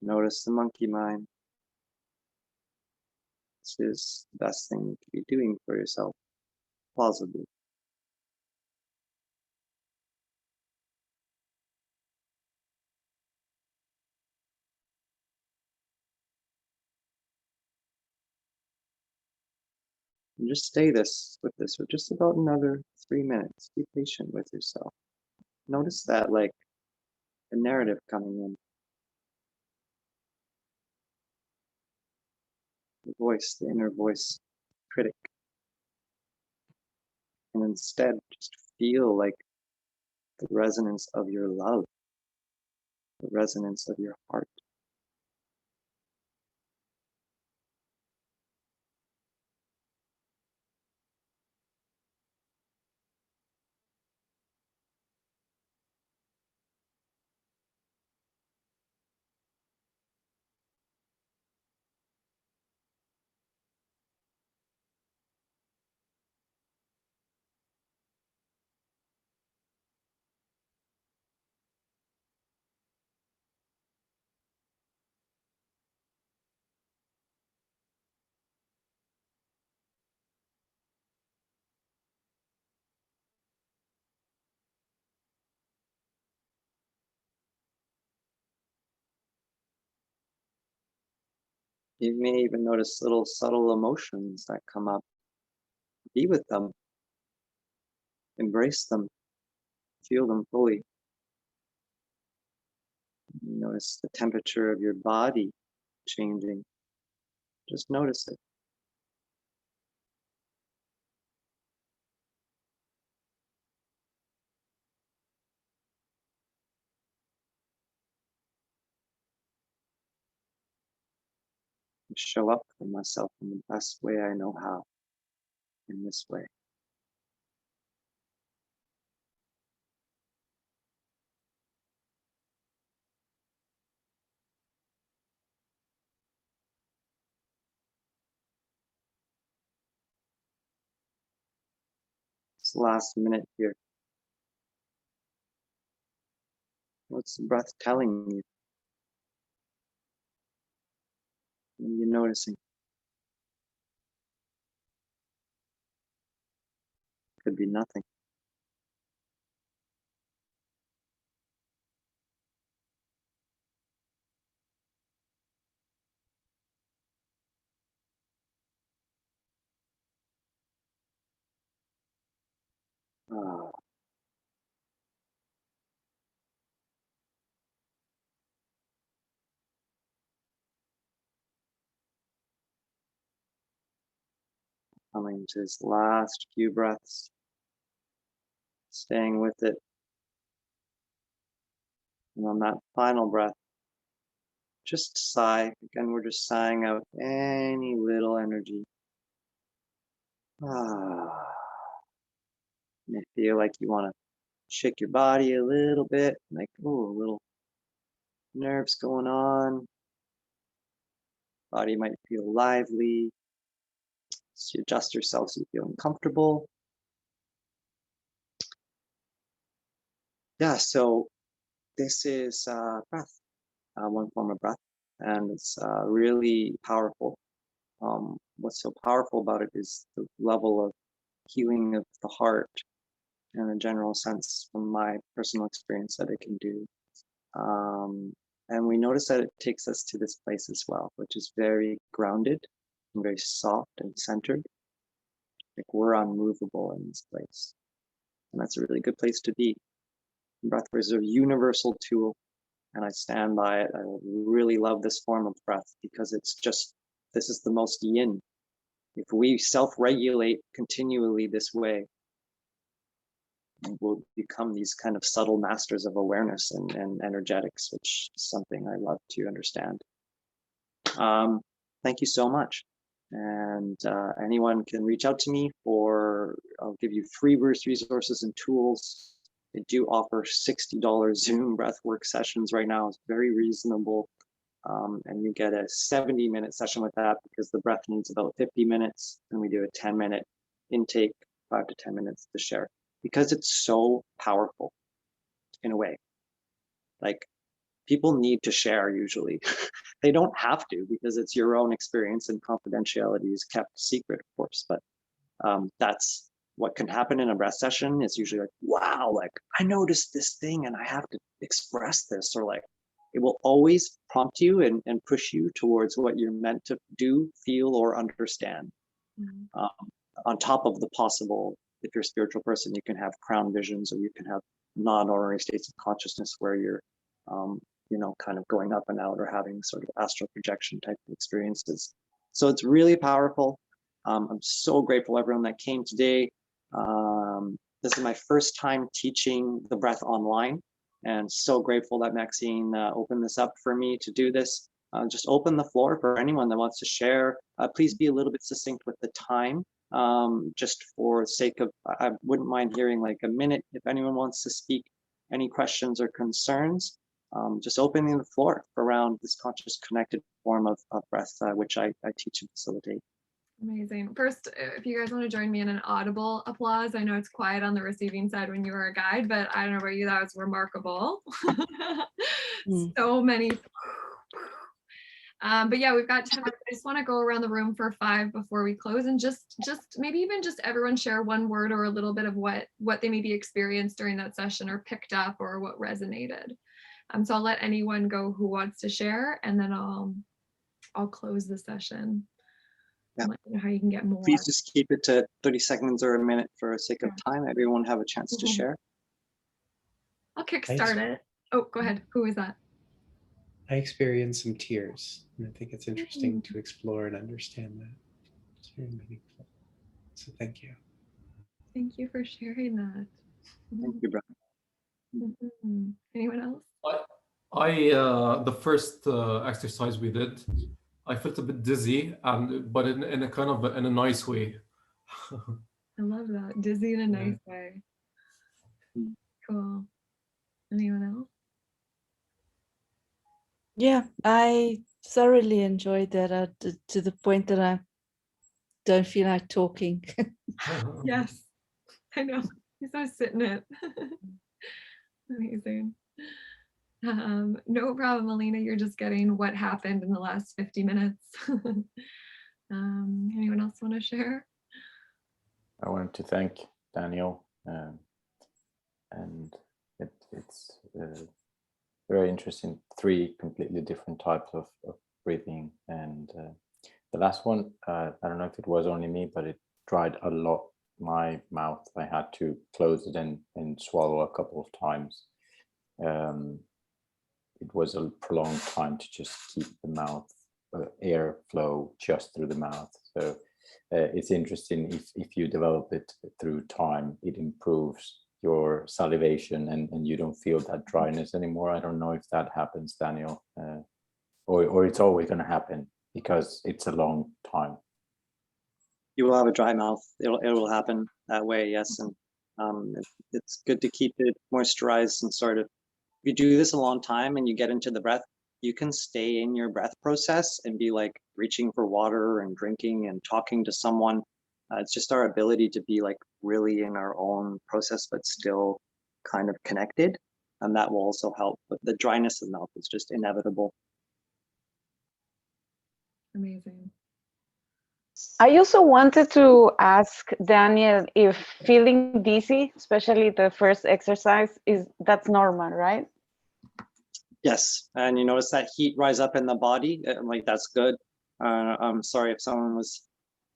S5: Notice the monkey mind. This is the best thing you could be doing for yourself, plausibly. And just stay with this for just about another 3 minutes. Be patient with yourself. Notice that, like, the narrative coming in. The voice, the inner voice, critic. And instead, just feel like the resonance of your love, the resonance of your heart. You may even notice little subtle emotions that come up. Be with them. Embrace them. Feel them fully. You notice the temperature of your body changing. Just notice it. Show up for myself in the best way I know how, in this way. It's the last minute here. What's the breath telling you? What are you noticing? Could be nothing. Ah, coming to this last few breaths, staying with it. And on that final breath, just sigh. Again, we're just sighing out any little energy. Ah, you may feel like you want to shake your body a little bit, like, oh, a little nerves going on. Body might feel lively. So you adjust yourself so you feel uncomfortable. Yeah, so this is breath, one form of breath, and it's really powerful. What's so powerful about it is the level of healing of the heart in a general sense from my personal experience that it can do. And we notice that it takes us to this place as well, which is very grounded and very soft and centered. Like we're unmovable in this place. And that's a really good place to be. Breathwork is a universal tool, and I stand by it. I really love this form of breath because it's just, this is the most yin. If we self-regulate continually this way, we'll become these kind of subtle masters of awareness and energetics, which is something I love to understand. Thank you so much. And anyone can reach out to me for, I'll give you free resources and tools They do offer $60 Zoom breathwork sessions right now. It's very reasonable. And you get a 70-minute session with that because the breath needs about 50 minutes. And we do a 10-minute intake, 5 to 10 minutes to share, because it's so powerful in a way. Like, people need to share usually. They don't have to, because it's your own experience and confidentiality is kept secret, of course. But that's what can happen in a breath session. Is usually like, wow, like I noticed this thing and I have to express this, or like it will always prompt you and push you towards what you're meant to do, feel, or understand. Mm-hmm. On top of the possible, if you're a spiritual person, you can have crown visions, or you can have non-ordinary states of consciousness where you're kind of going up and out, or having sort of astral projection type of experiences. So it's really powerful. I'm so grateful everyone that came today. This is my first time teaching the breath online, and so grateful that Maxine opened this up for me to do this. Just open the floor for anyone that wants to share. Please be a little bit succinct with the time, just for sake of, I wouldn't mind hearing like a minute if anyone wants to speak. Any questions or concerns, just opening the floor around this conscious connected form of breath, which I teach and facilitate.
S1: Amazing. First, if you guys want to join me in an audible applause, I know it's quiet on the receiving side when you are a guide, but I don't know about you, that was remarkable. So many. But yeah, we've got 10 minutes. I just want to go around the room for 5 before we close, and just maybe even just everyone share one word or a little bit of what they maybe experienced during that session, or picked up, or what resonated. So I'll let anyone go who wants to share, and then I'll close the session.
S5: Yeah.
S1: Let you know how you can get more.
S5: Please just keep it to 30 seconds or a minute for sake of time. Everyone have a chance to share.
S1: I'll kickstart it. Oh, go ahead. Who is that?
S10: I experienced some tears, and I think it's interesting to explore and understand that. It's very meaningful. So thank you.
S1: Thank you for sharing that.
S5: Thank you, brother.
S1: Anyone else?
S2: The first exercise we did, I felt a bit dizzy, but in a kind of in a nice way.
S1: I love that. Dizzy in a nice way. Cool. Anyone else?
S7: Yeah, I thoroughly enjoyed that to the point that I don't feel like talking.
S1: Yes, I know. He's not sitting it. Amazing. No problem, Alina. You're just getting what happened in the last 50 minutes. Anyone else want to share?
S3: I wanted to thank Daniel, and it's very interesting. 3 completely different types of breathing, and the last one, I don't know if it was only me, but it dried a lot my mouth. I had to close it and swallow a couple of times. It was a prolonged time to just keep the mouth air flow just through the mouth. So it's interesting, if you develop it through time, it improves your salivation and you don't feel that dryness anymore. I don't know if that happens, Daniel, or it's always going to happen because it's a long time.
S5: You will have a dry mouth. It will happen that way, yes. And it's good to keep it moisturized and sort of, if you do this a long time and you get into the breath, you can stay in your breath process and be like reaching for water and drinking and talking to someone. It's just our ability to be like really in our own process, but still kind of connected. And that will also help. But the dryness of the mouth is just inevitable.
S1: Amazing.
S11: I also wanted to ask Daniel if feeling dizzy, especially the first exercise, that's normal, right?
S5: Yes, and you notice that heat rise up in the body, like that's good. I'm sorry if someone was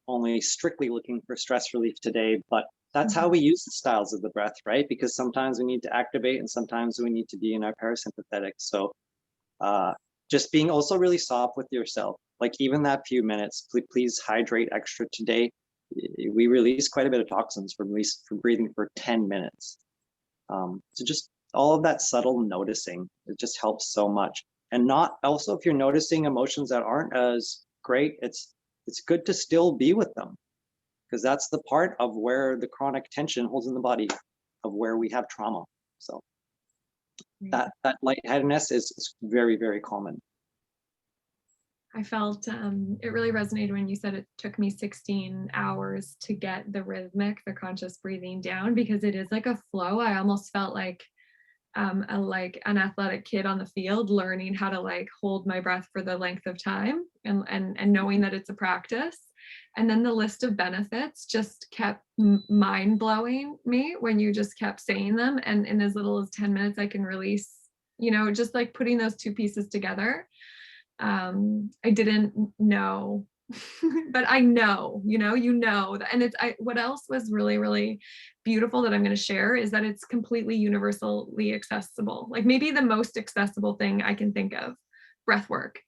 S5: only strictly looking for stress relief today, but that's how we use the styles of the breath, right? Because sometimes we need to activate and sometimes we need to be in our parasympathetic. So just being also really soft with yourself, like even that few minutes, please hydrate extra today. We release quite a bit of toxins from breathing for 10 minutes. So just all of that subtle noticing, it just helps so much. And not also, if you're noticing emotions that aren't as great, it's good to still be with them, because that's the part of where the chronic tension holds in the body, of where we have trauma. So that lightheadedness is very, very common.
S1: I felt it really resonated when you said it took me 16 hours to get the rhythmic, the conscious breathing down, because it is like a flow. I almost felt like an athletic kid on the field learning how to like hold my breath for the length of time and knowing that it's a practice. And then the list of benefits just kept mind blowing me when you just kept saying them. And in as little as 10 minutes, I can release, you know, just like putting those two pieces together. I didn't know, but I know, you know that. And what else was really, really beautiful that I'm going to share is that it's completely universally accessible. Like maybe the most accessible thing I can think of, breath work,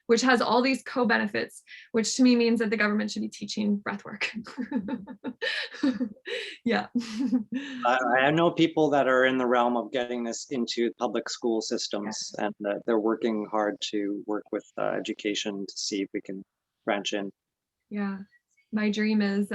S1: which has all these co-benefits, which to me means that the government should be teaching breath work. Yeah.
S5: I know people that are in the realm of getting this into public school systems, and they're working hard to work with education to see if we can branch in.
S1: Yeah, my dream is,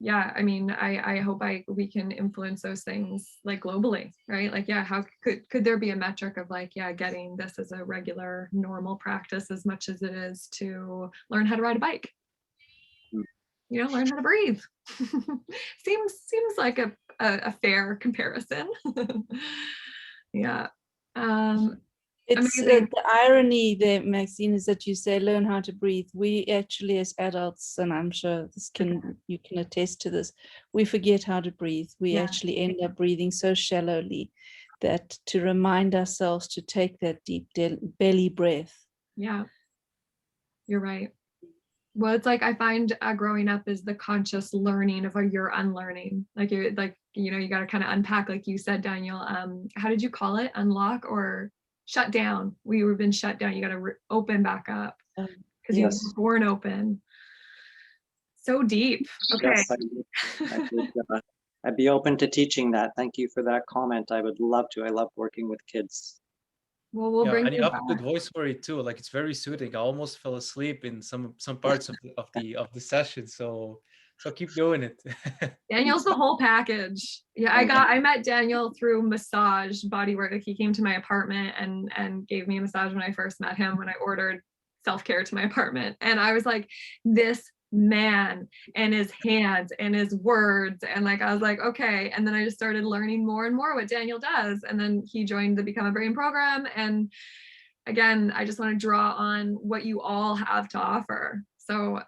S1: yeah, I mean, I hope we can influence those things like globally, right? Like, yeah, how could there be a metric of like, yeah, getting this as a regular, normal practice as much as it is to learn how to ride a bike? You know, learn how to breathe. seems like a fair comparison. Yeah.
S7: It's
S1: Amazing.
S7: the irony there, Maxine, is that you say learn how to breathe. We actually, as adults, and I'm sure you can attest to this, we forget how to breathe. We actually end up breathing so shallowly that to remind ourselves to take that deep belly breath.
S1: Yeah, you're right. Well, it's like I find growing up is the conscious learning of your unlearning. Like you know, you got to kind of unpack, like you said, Daniel. How did you call it? Unlock or shut down? We've been shut down. You got to open back up because you were born open. So deep. Okay.
S5: Yes, I'd be open to teaching that. Thank you for that comment. I would love to. I love working with kids.
S1: Well, we'll bring
S6: and you
S1: you
S6: have
S1: back.
S6: a good voice for it too. Like it's very soothing. I almost fell asleep in some parts of the session. So keep doing it.
S1: Daniel's the whole package. Yeah, I met Daniel through massage bodywork. Like he came to my apartment and gave me a massage when I first met him, when I ordered self-care to my apartment. And I was like, this man and his hands and his words, and like I was like, okay. And then I just started learning more and more what Daniel does, and then he joined the Become a Brain program. And again, I just want to draw on what you all have to offer. So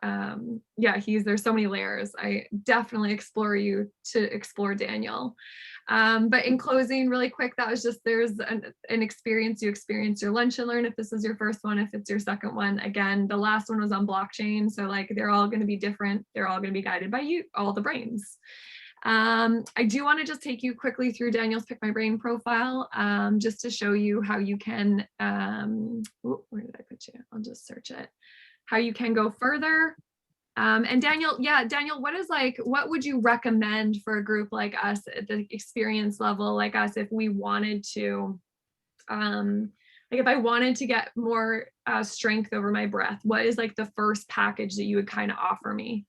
S1: yeah, there's so many layers. I definitely explore you to explore Daniel. But in closing, really quick, that was just, there's an experience. You experience your lunch and learn if this is your first one, if it's your second one. Again, the last one was on blockchain. So like they're all going to be different. They're all going to be guided by you, all the brains. I do want to just take you quickly through Daniel's Pick My Brain profile, just to show you how you can, where did I put you? I'll just search it. How you can go further. And Daniel, what would you recommend for a group like us at the experience level like us, if we wanted to, like if I wanted to get more strength over my breath, what is like the first package that you would kind of offer me?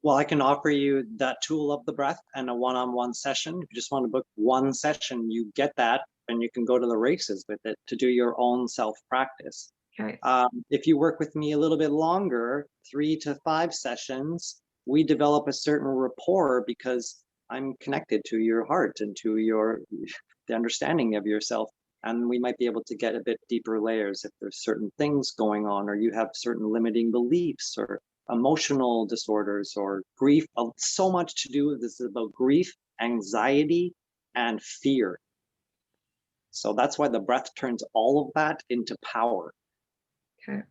S5: Well, I can offer you that tool of the breath and a one-on-one session. If you just want to book one session, you get that, and you can go to the races with it to do your own self-practice.
S1: Okay.
S5: If you work with me a little bit longer, 3 to 5 sessions, we develop a certain rapport because I'm connected to your heart and to the understanding of yourself. And we might be able to get a bit deeper layers if there's certain things going on, or you have certain limiting beliefs or emotional disorders or grief. So much to do with this is about grief, anxiety, and fear. So that's why the breath turns all of that into power.
S1: Okay.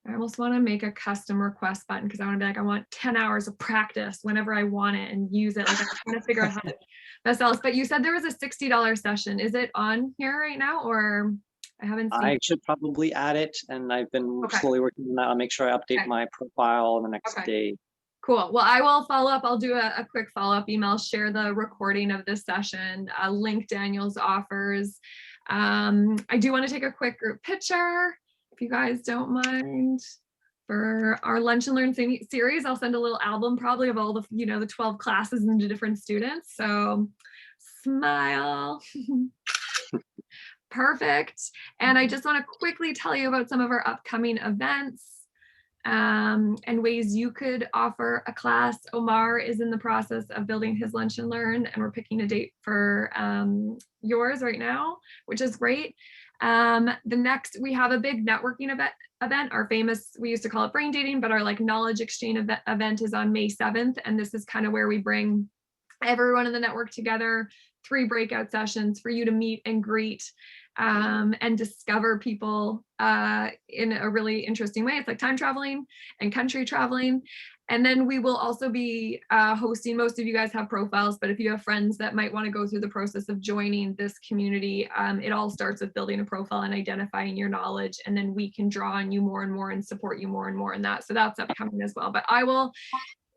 S1: I almost want to make a custom request button because I want to be like, I want 10 hours of practice whenever I want it and use it. Like I'm trying to figure out how to best else. But you said there was a $60 session. Is it on here right now, or I haven't seen
S5: I should probably add it, and I've been slowly working on that. I'll make sure I update my profile the next day.
S1: Cool. Well, I will follow up. I'll do a quick follow-up email, share the recording of this session, link Daniel's offers. I do want to take a quick group picture, if you guys don't mind, for our Lunch and Learn series. I'll send a little album probably of all the, the 12 classes and the different students. So smile. Perfect. And I just want to quickly tell you about some of our upcoming events and ways you could offer a class. Omar is in the process of building his Lunch and Learn, and we're picking a date for yours right now, which is great. We have a big networking event, our famous, we used to call it brain dating, but our like knowledge exchange event is on May 7th. And this is kind of where we bring everyone in the network together, 3 breakout sessions for you to meet and greet and discover people in a really interesting way. It's like time traveling and country traveling. And then we will also be hosting, most of you guys have profiles, but if you have friends that might want to go through the process of joining this community, it all starts with building a profile and identifying your knowledge, and then we can draw on you more and more and support you more and more in that. So that's upcoming as well. But I will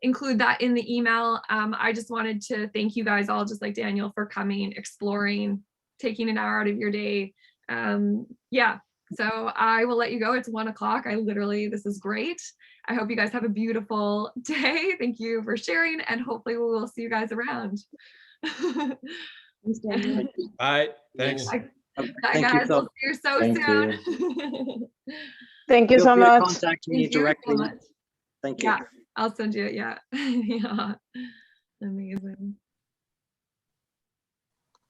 S1: include that in the email. I just wanted to thank you guys all, just like Daniel, for coming, exploring, taking an hour out of your day. Yeah, so I will let you go. It's 1 o'clock. This is great. I hope you guys have a beautiful day. Thank you for sharing, and hopefully we will see you guys around.
S4: Thanks, Daniel.
S6: Bye. Thanks.
S1: Bye,
S5: Thank
S1: guys.
S5: you so
S1: We'll see you so
S3: Thank
S1: soon.
S11: Thank you
S5: Feel
S11: so
S5: free to
S11: much.
S5: contact me
S1: Thank you so
S5: directly.
S1: much.
S5: Thank you.
S1: Yeah, I'll send you it. Yeah. Yeah. Amazing.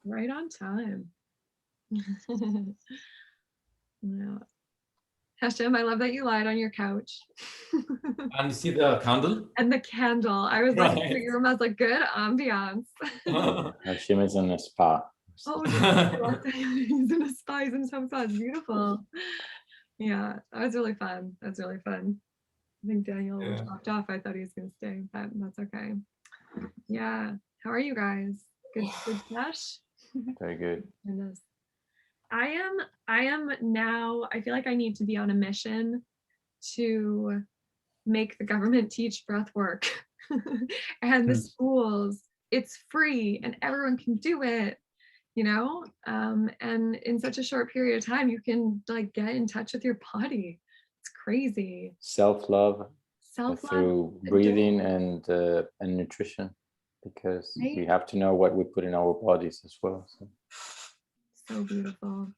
S1: Right on time. Yeah. Hashem, I love that you lied on your couch.
S2: And you see the candle?
S1: And the candle. I was like,
S2: Right.
S1: your room has like good ambiance.
S3: Hashim is in a spa.
S1: Oh, he's in a spa, he's in some spa. It's beautiful. Yeah, that was really fun. That's really fun. I think Daniel
S2: Yeah.
S1: dropped off. I thought he was gonna stay, but that's okay. Yeah. How are you guys? Good Josh?
S3: Very good.
S1: Goodness. I am now, I feel like I need to be on a mission to make the government teach breath work and the schools. It's free and everyone can do it, you know? And in such a short period of time, you can like get in touch with your body. It's crazy.
S3: Self-love
S1: Self-love.
S3: through breathing and nutrition, because
S1: Right?
S3: we have to know what we put in our bodies as well.
S1: So beautiful.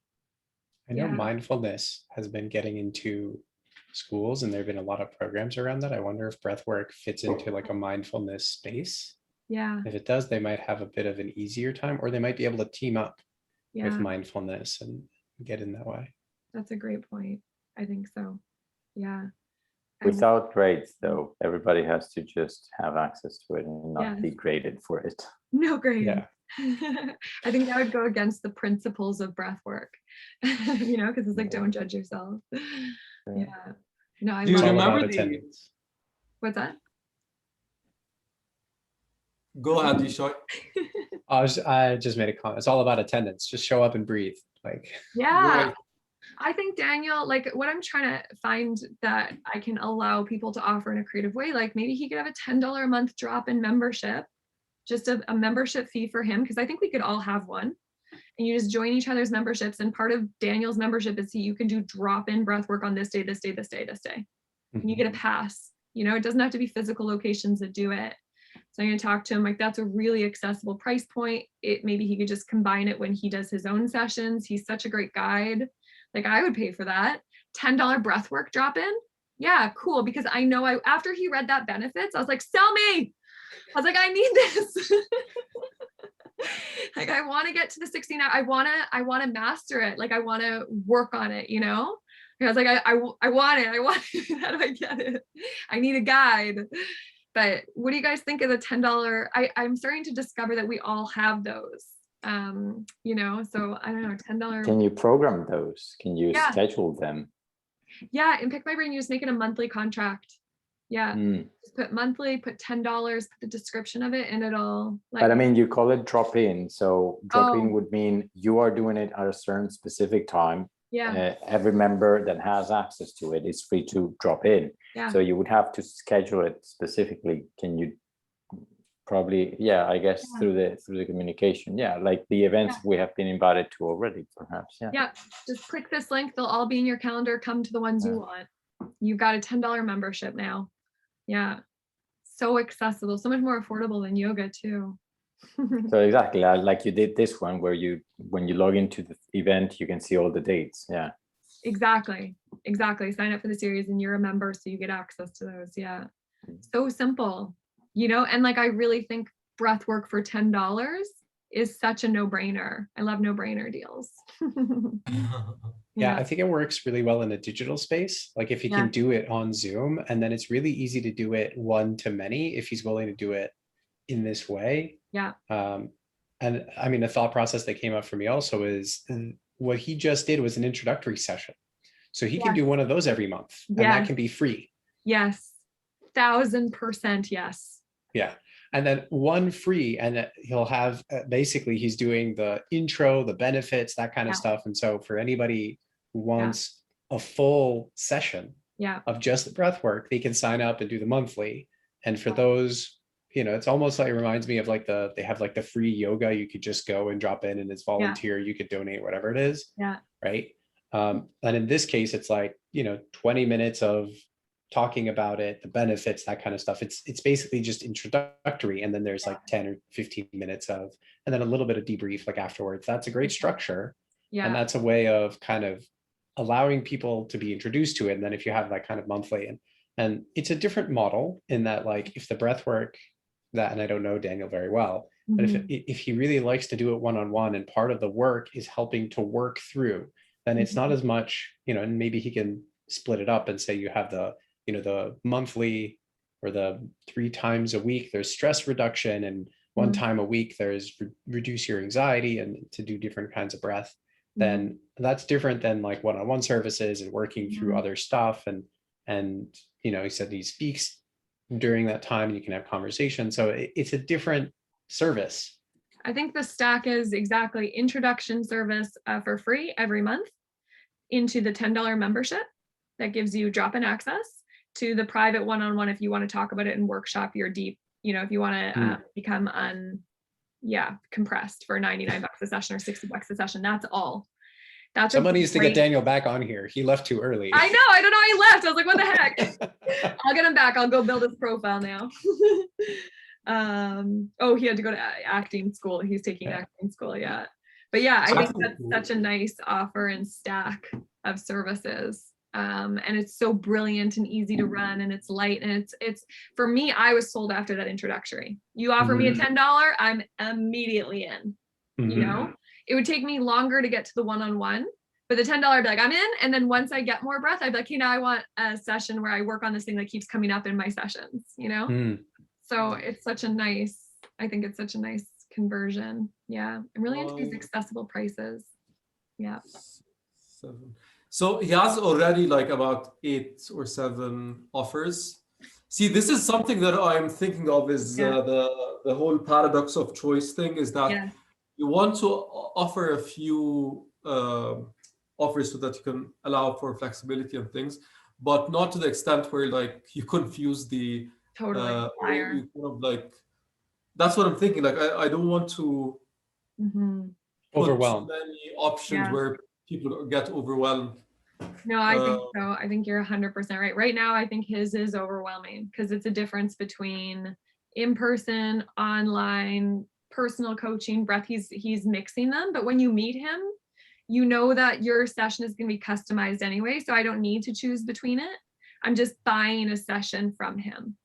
S10: I know
S1: Yeah.
S10: mindfulness has been getting into schools, and there have been a lot of programs around that. I wonder if breathwork fits into like a mindfulness space.
S1: Yeah.
S10: If it does, they might have a bit of an easier time, or they might be able to team up
S1: Yeah.
S10: with mindfulness and get in that way.
S1: That's a great point. I think so. Yeah.
S3: Without grades, though, everybody has to just have access to it and not
S1: Yes.
S3: be graded for it.
S1: No grade.
S10: Yeah.
S1: I think that would go against the principles of breath work, you know, because it's like, don't judge yourself. Yeah. No, I
S2: Do you
S10: It's all
S1: love
S10: about
S2: remember the-
S10: attendance.
S1: What's that?
S2: Go ahead, Yishai.
S10: I just made a comment. It's all about attendance. Just show up and breathe. Like,
S1: Yeah.
S2: Right.
S1: I think Daniel, like what I'm trying to find that I can allow people to offer in a creative way, like maybe he could have a $10 a month drop-in membership, just a membership fee for him, because I think we could all have one. And you just join each other's memberships. And part of Daniel's membership is you can do drop-in breath work on this day, this day, this day, this day. And you get a pass. You know, it doesn't have to be physical locations that do it. So I'm going to talk to him like that's a really accessible price point. Maybe he could just combine it when he does his own sessions. He's such a great guide. Like I would pay for that. $10 breathwork drop-in. Yeah, cool. Because I know after he read that benefits, I was like, sell me. I was like, I need this. Like I want to get to the 16 hour. I want to master it. Like I want to work on it, you know? I was like, I want it. I want it. How do I get it? I need a guide. But what do you guys think of the $10? I'm starting to discover that we all have those. You know, so I don't know, $10.
S3: Can you program those? Can you
S1: Yeah.
S3: schedule them?
S1: Yeah, in Pick My Brain, you just make it a monthly contract. Yeah, just put monthly, put $10, put the description of it, and it'll.
S3: But I mean, you call it drop-in. So drop-in
S1: Oh.
S3: would mean you are doing it at a certain specific time.
S1: Yeah,
S3: Every member that has access to it is free to drop in.
S1: yeah.
S3: So you would have to schedule it specifically. Can you probably, yeah, I guess
S1: Yeah.
S3: through the communication. Yeah, like the events we have been invited to already, perhaps. Yeah.
S1: Yeah, just click this link. They'll all be in your calendar. Come to the ones you want. You've got a $10 membership now. Yeah, so accessible, so much more affordable than yoga too.
S3: So exactly, like you did this one where when you log into the event, you can see all the dates. Yeah.
S1: Exactly. Sign up for the series and you're a member, so you get access to those. Yeah. So simple, and like I really think Breathwork for $10 is such a no-brainer. I love no-brainer deals.
S10: Yeah, I think it works really well in a digital space. Like if you can do it on Zoom, and then it's really easy to do it one-to-many if he's willing to do it in this way.
S1: Yeah.
S10: And I mean, the thought process that came up for me also is what he just did was an introductory session. So he can do one of those every month, and that can be free.
S1: Yes. 1000% yes.
S10: Yeah. And then one free, and he'll have basically he's doing the intro, the benefits, that kind of stuff. And so for anybody who wants a full session of just the breath work, they can sign up and do the monthly. And for those, it's almost like, it reminds me of like they have like the free yoga. You could just go and drop in and it's volunteer. You could donate whatever it is.
S1: Yeah.
S10: Right. And in this case, it's like, 20 minutes of talking about it, the benefits, that kind of stuff. It's basically just introductory. And then there's like 10 or 15 minutes of, and then a little bit of debrief like afterwards. That's a great structure. Yeah. And that's a way of kind of allowing people to be introduced to it. And then if you have that kind of monthly, and it's a different model in that, like if the breath work that, and I don't know Daniel very well, but if he really likes to do it one-on-one and part of the work is helping to work through, then it's not as much, and maybe he can split it up and say you have the monthly or the 3 times a week, there's stress reduction, and 1 time a week, there's reduce your anxiety and to do different kinds of breath. Then that's different than like one-on-one services and working through other stuff. And he said he speaks during that time and you can have conversations. So it's a different service.
S1: I think the stack is exactly introduction service for free every month into the $10 membership that gives you drop-in access to the private one-on-one if you want to talk about it and workshop your deep, if you want to become compressed for $99 a session or $60 a session. That's all.
S10: Someone needs to get Daniel back on here. He left too early.
S1: I know. I don't know. He left. I was like, what the heck? I'll get him back. I'll go build his profile now. He had to go to acting school. He's taking acting school. Yeah. But yeah, I think that's such a nice offer and stack of services. And it's so brilliant and easy to run, and it's light, and it's for me, I was sold after that introductory. You offer me a $10, I'm immediately in. It would take me longer to get to the one-on-one, but the $10, I'd be like, I'm in. And then once I get more breath, I'd be like, now I want a session where I work on this thing that keeps coming up in my sessions, So it's such a nice, I think it's such a nice conversion. Yeah. I'm really into these accessible prices. Yeah.
S2: So he has already like about 8 or 7 offers. See, this is something that I'm thinking of is the whole paradox of choice thing, is that you want to offer a few offers so that you can allow for flexibility and things, but not to the extent where like you confuse the that's what I'm thinking. Like I don't want to
S10: overwhelm
S2: many options where people get overwhelmed.
S1: No, I think so. I think you're 100% right. Right now, I think his is overwhelming because it's a difference between in-person, online, personal coaching, breath. He's mixing them, but when you meet him, you know that your session is going to be customized anyway. So I don't need to choose between it. I'm just buying a session from him.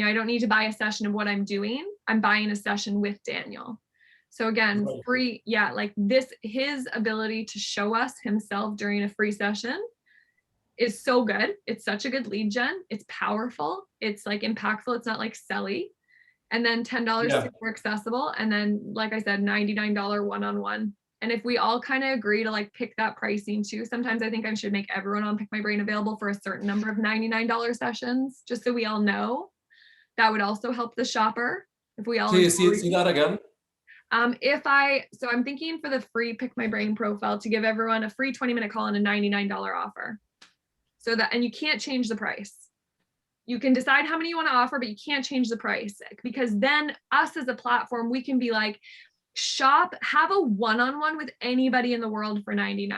S1: I don't need to buy a session of what I'm doing. I'm buying a session with Daniel. So again, free, like this, his ability to show us himself during a free session is so good. It's such a good lead gen. It's powerful. It's like impactful. It's not like selly. And then $10 super accessible. And then, like I said, $99 one-on-one. And if we all kind of agree to like pick that pricing too, sometimes I think I should make everyone on Pick My Brain available for a certain number of $99 sessions, just so we all know. That would also help the shopper. If we all
S2: see that again.
S1: I'm thinking for the free Pick My Brain profile to give everyone a free 20-minute call and a $99 offer. So that, and you can't change the price. You can decide how many you want to offer, but you can't change the price, because then us as a platform, we can be like, have a one-on-one with anybody in the world for $99.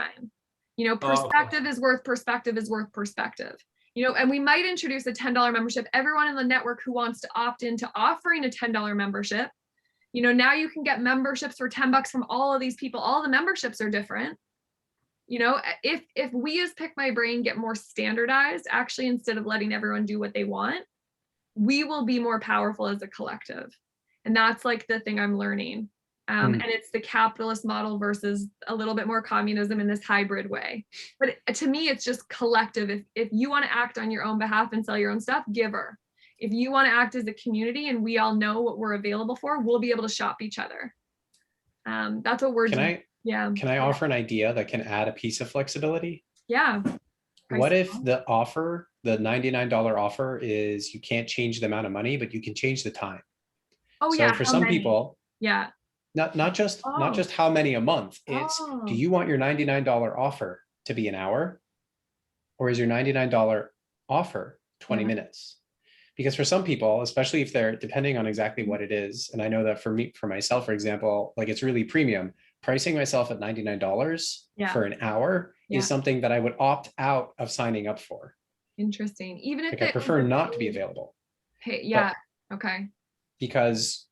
S1: Perspective is worth perspective is worth perspective. And we might introduce a $10 membership. Everyone in the network who wants to opt into offering a $10 membership, You know, now you can get memberships for $10 from all of these people. All the memberships are different. You know, if we as Pick My Brain get more standardized, actually, instead of letting everyone do what they want, we will be more powerful as a collective. And that's like the thing I'm learning. And it's the capitalist model versus a little bit more communism in this hybrid way. But to me, it's just collective. If you want to act on your own behalf and sell your own stuff, give her. If you want to act as a community and we all know what we're available for, we'll be able to shop each other. That's what we're doing.
S10: Can I offer an idea that can add a piece of flexibility?
S1: Yeah.
S10: What if the offer, the $99 offer, is you can't change the amount of money, but you can change the time?
S1: Oh,
S10: so
S1: yeah.
S10: for some people,
S1: yeah,
S10: not just how many a month, it's do you want your $99 offer to be an hour, or is your $99 offer 20 minutes? Because for some people, especially if they're depending on exactly what it is, and I know that for myself, for example, like it's really premium, pricing myself at $99 for an hour is something that I would opt out of signing up for.
S1: Interesting. Even if
S10: like I prefer not to be available.
S1: Yeah. Okay.
S10: Because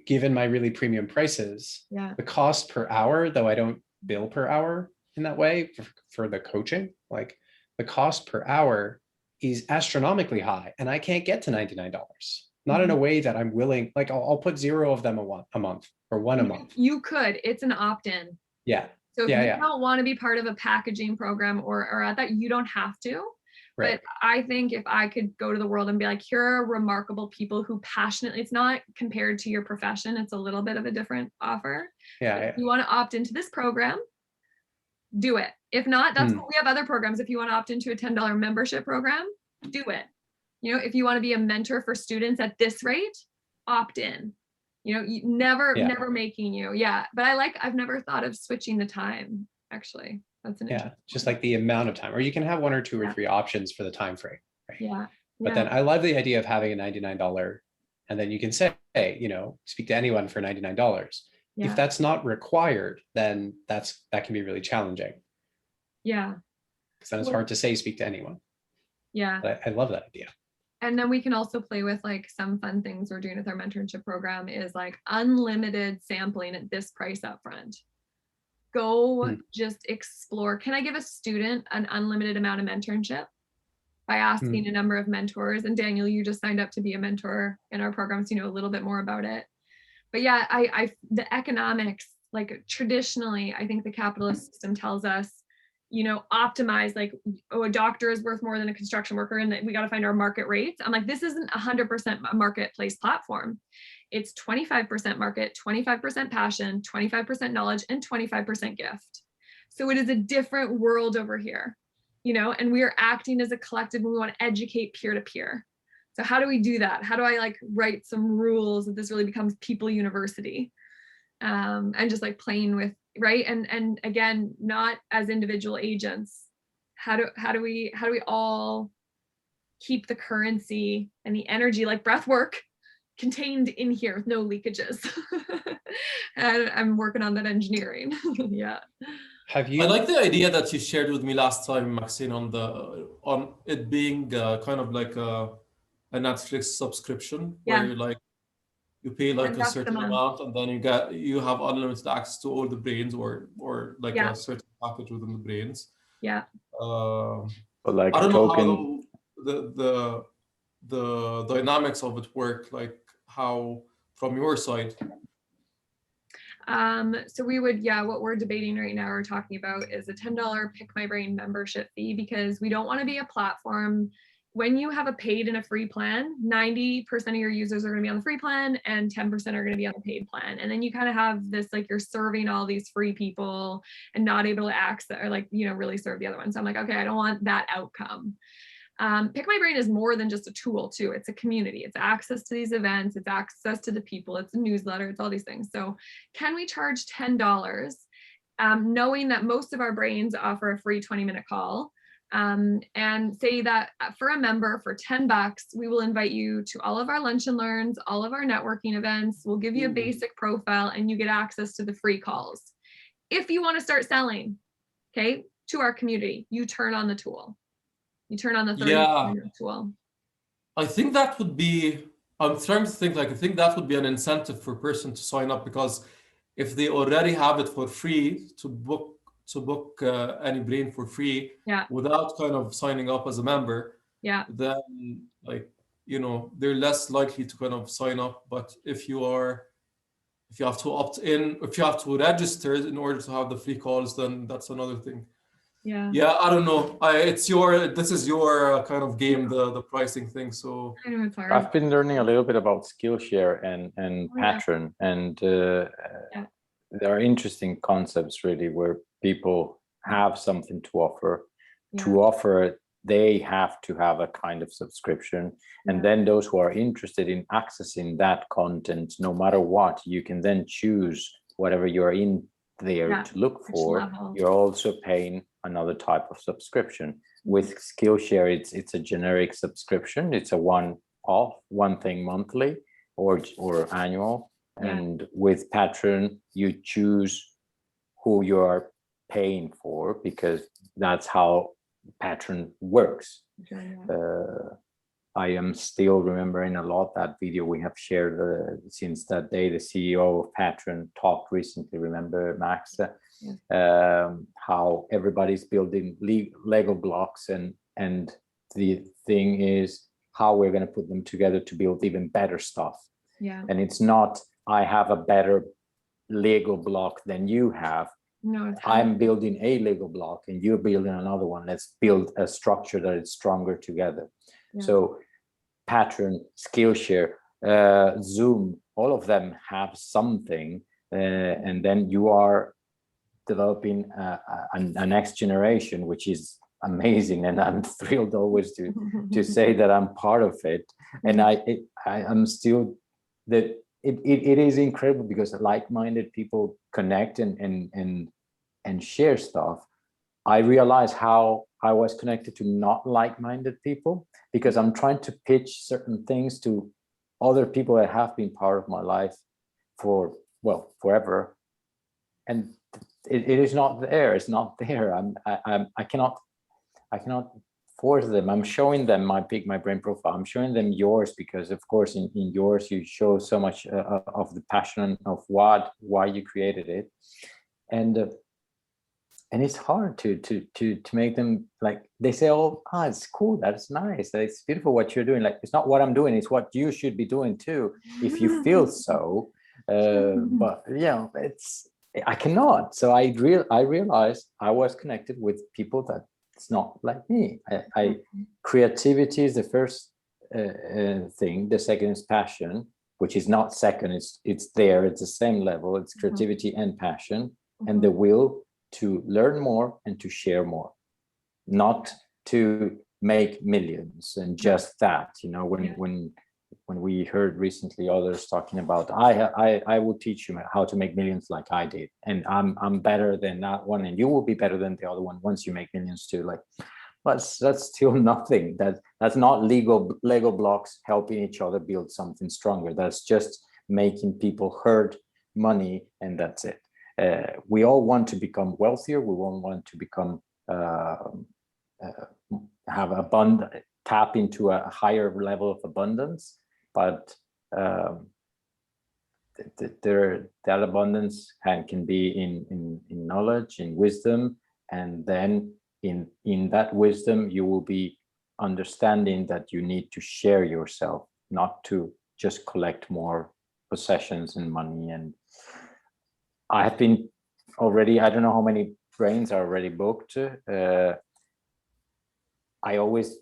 S10: given my really premium prices, the cost per hour, though I don't bill per hour in that way for the coaching, like the cost per hour is astronomically high, and I can't get to $99. Not in a way that I'm willing, like I'll put 0 of them a month or one a month.
S1: You could, it's an opt-in.
S10: Yeah.
S1: So if you don't want to be part of a packaging program or at that, you don't have to. Right. But I think if I could go to the world and be like, here are remarkable people who passionately, it's not compared to your profession, it's a little bit of a different offer. Yeah. If you want to opt into this program, do it. If not, that's what we have other programs. If you want to opt into a $10 membership program, do it. You know, if you want to be a mentor for students at this rate, opt in. You know, you never making you. Yeah. But I've never thought of switching the time, actually. That's an
S10: just like the amount of time, or you can have 1 or 2 or 3 options for the time frame. Right?
S1: Yeah.
S10: But then I love the idea of having a $99, and then you can say, hey, you know, speak to anyone for $99. If that's not required, then that can be really challenging.
S1: Yeah.
S10: Because then it's hard to say speak to anyone.
S1: Yeah.
S10: But I love that idea.
S1: And then we can also play with like some fun things we're doing with our mentorship program is like unlimited sampling at this price up front. Go just explore. Can I give a student an unlimited amount of mentorship by asking a number of mentors? And Daniel, you just signed up to be a mentor in our program, so you know a little bit more about it. But yeah, the economics, like traditionally, I think the capitalist system tells us, you know, optimize, like, oh, a doctor is worth more than a construction worker and we got to find our market rates. I'm like, this isn't 100% a marketplace platform. It's 25% market, 25% passion, 25% knowledge, and 25% gift. So it is a different world over here, you know, and we are acting as a collective and we want to educate peer-to-peer. So how do we do that? How do I like write some rules that this really becomes people university? And just like playing with, right? And again, not as individual agents. How do we all keep the currency and the energy, like breath work, contained in here with no leakages? And I'm working on that engineering. Yeah.
S2: I like the idea that you shared with me last time, Maxine, on it being kind of like a Netflix subscription where you pay like a certain amount and then you have unlimited access to all the brains or like a certain package within the brains.
S1: Yeah.
S3: But like
S2: I don't
S3: know
S2: how the dynamics of it work, like how from your side.
S1: So we would, what we're debating right now or talking about is a $10 Pick My Brain membership fee, because we don't want to be a platform. When you have a paid and a free plan, 90% of your users are going to be on the free plan and 10% are going to be on the paid plan. And then you kind of have this, like, you're serving all these free people and not able to access or like, you know, really serve the other ones. So I'm like, okay, I don't want that outcome. Pick My Brain is more than just a tool too. It's a community. It's access to these events. It's access to the people. It's a newsletter. It's all these things. So can we charge $10, knowing that most of our brains offer a free 20-minute call? And say that for a member for $10, we will invite you to all of our lunch and learns, all of our networking events. We'll give you a basic profile and you get access to the free calls. If you want to start selling, okay, to our community, you turn on the tool. You turn on the 30-minute tool.
S2: I think that would be I'm trying to think, like, I think that would be an incentive for a person to sign up, because if they already have it for free to book any brain for free
S1: Yeah.
S2: without kind of signing up as a member,
S1: Yeah.
S2: then, like, you know, they're less likely to kind of sign up. But if you have to opt in, if you have to register in order to have the free calls, then that's another thing.
S1: Yeah.
S2: Yeah, I don't know. This is your kind of game, the pricing thing. So
S1: I know it's hard.
S3: I've been learning a little bit about Skillshare and
S1: yeah.
S3: Patron, and
S1: Yeah.
S3: there are interesting concepts really where people have something to offer.
S1: Yeah.
S3: To offer it, they have to have a kind of subscription, and then those who are interested in accessing that content, no matter what, you can then choose whatever you're in there
S1: Yeah,
S3: to look
S1: which
S3: for.
S1: level.
S3: You're also paying another type of subscription. With Skillshare, it's a generic subscription. It's a one thing monthly or annual.
S1: Yeah.
S3: And with Patron, you choose who you are paying for, because that's how Patron works. I am still remembering a lot that video we have shared since that day. The CEO of Patron talked recently, remember, Max? How everybody's building Lego blocks, and the thing is how we're going to put them together to build even better stuff.
S1: Yeah.
S3: And it's not, I have a better Lego block than you have.
S1: No, it's
S3: I'm building a Lego block and you're building another one. Let's build a structure that is stronger together.
S1: Yeah.
S3: So Patron, Skillshare, Zoom, all of them have something, and then you are developing a next generation, which is amazing, and I'm thrilled always to say that I'm part of it. And I'm still that it is incredible, because like-minded people connect and share stuff. I realize how I was connected to not like-minded people, because I'm trying to pitch certain things to other people that have been part of my life for, well, forever, and it is not there. It's not there. I cannot force them. I'm showing them my brain profile. I'm showing them yours, because of course in yours you show so much of the passion of why you created it, and it's hard to make them, like, they say, oh, it's cool, that's nice, it's beautiful what you're doing. Like, it's not what I'm doing, it's what you should be doing too, if you feel so. But yeah, I cannot. So I realized I was connected with people that it's not like me. Creativity is the first thing. The second is passion, which is not second. It's there. It's the same level. It's creativity and passion, and the will to learn more and to share more, not to make millions and just that. You know, when we heard recently others talking about, I will teach you how to make millions like I did, and I'm better than that one, and you will be better than the other one once you make millions too. Like, that's still nothing. That's not Lego blocks helping each other build something stronger. That's just making people herd money, and that's it. We all want to become wealthier. We all want to become have abundant, tap into a higher level of abundance, but that abundance can be in knowledge, in wisdom, and then in that wisdom you will be understanding that you need to share yourself, not to just collect more possessions and money. And I have been already, I don't know how many brains are already booked. I always,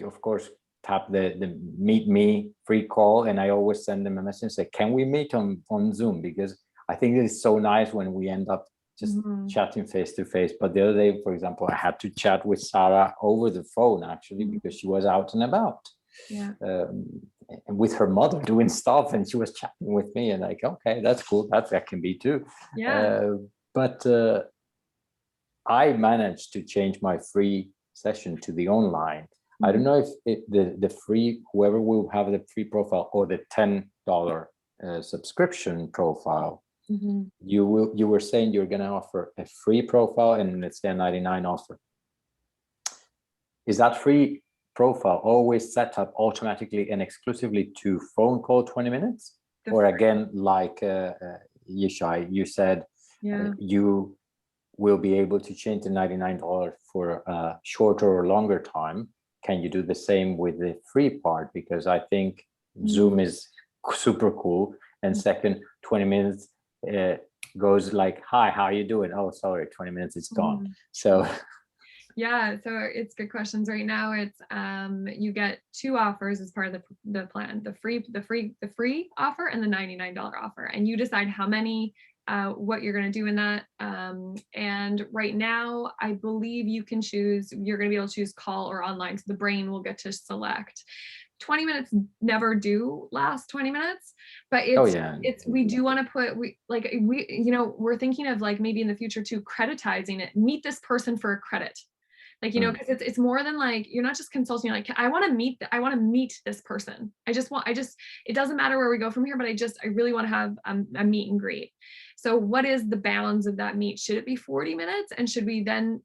S3: of course, tap the meet me free call, and I always send them a message and say, can we meet on Zoom? Because I think it's so nice when we end up just chatting face to face. But the other day, for example, I had to chat with Sarah over the phone, actually, because she was out and about. And with her mother doing stuff, and she was chatting with me, and like, okay, that's cool, that can be too. But I managed to change my free session to the online. I don't know if the free, whoever will have the free profile or the $10 subscription profile, you were saying you're going to offer a free profile and it's a $99 offer. Is that free profile always set up automatically and exclusively to phone call 20 minutes? Or again, like Yishai, you said, you will be able to change the $99 for a shorter or longer time. Can you do the same with the free part? Because I think Zoom is super cool. And second, 20 minutes goes like, hi, how are you doing? Oh, sorry, 20 minutes, it's gone. So
S1: yeah, so it's good questions. Right now it's you get 2 offers as part of the plan, the free offer and the $99 offer, and you decide how many, what you're going to do in that. And right now I believe you're going to be able to choose call or online, so the brain will get to select. 20 minutes never do last 20 minutes, but we do want to put, we're thinking of like maybe in the future too, creditizing it, meet this person for a credit. Like, because it's more than like, you're not just consulting, like, I want to meet this person. It doesn't matter where we go from here, but I really want to have a meet and greet. So what is the bounds of that meet? Should it be 40 minutes? And should we then,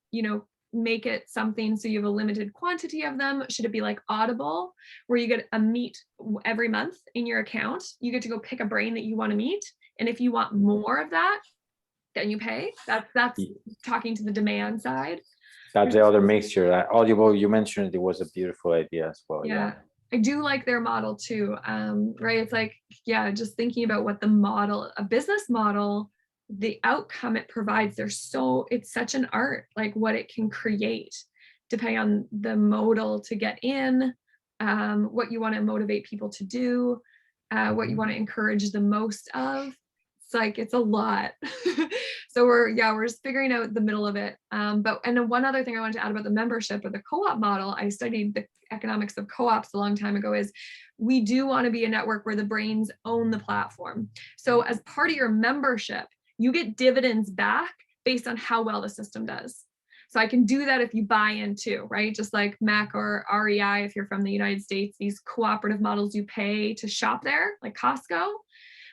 S1: make it something so you have a limited quantity of them? Should it be like Audible, where you get a meet every month in your account? You get to go pick a brain that you want to meet. And if you want more of that, then you pay. That's talking to the demand side.
S3: That's the other mixture. Audible, you mentioned, it was a beautiful idea as well.
S1: Yeah. I do like their model too. Right. It's like, just thinking about what a business model, the outcome it provides, it's such an art, like what it can create depending on the modal to get in, what you want to motivate people to do, what you want to encourage the most of. It's a lot. So we're just figuring out the middle of it. And then one other thing I wanted to add about the membership or the co-op model, I studied the economics of co-ops a long time ago, is we do want to be a network where the brains own the platform. So as part of your membership, you get dividends back based on how well the system does. So I can do that if you buy in too, right? Just like Mac or REI, if you're from the United States, these cooperative models, you pay to shop there, like Costco.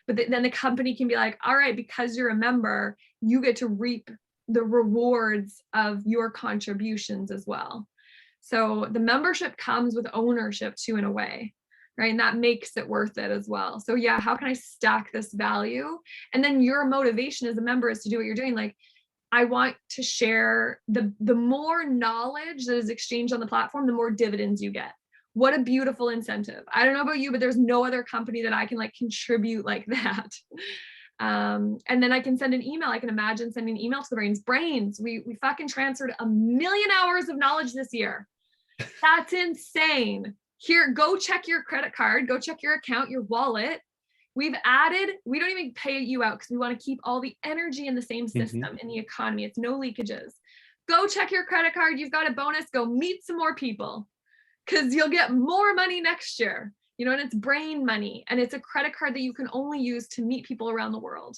S1: But then the company can be like, all right, because you're a member, you get to reap the rewards of your contributions as well. So the membership comes with ownership too, in a way, right? And that makes it worth it as well. So how can I stack this value? And then your motivation as a member is to do what you're doing. Like, I want to share the more knowledge that is exchanged on the platform, the more dividends you get. What a beautiful incentive. I don't know about you, but there's no other company that I can like contribute like that. And then I can send an email. I can imagine sending an email to the brains. We fucking transferred 1 million hours of knowledge this year. That's insane. Here, go check your credit card, go check your account, your wallet. We don't even pay you out because we want to keep all the energy in the same system in the economy. It's no leakages. Go check your credit card. You've got a bonus. Go meet some more people, because you'll get more money next year, and it's brain money, and it's a credit card that you can only use to meet people around the world.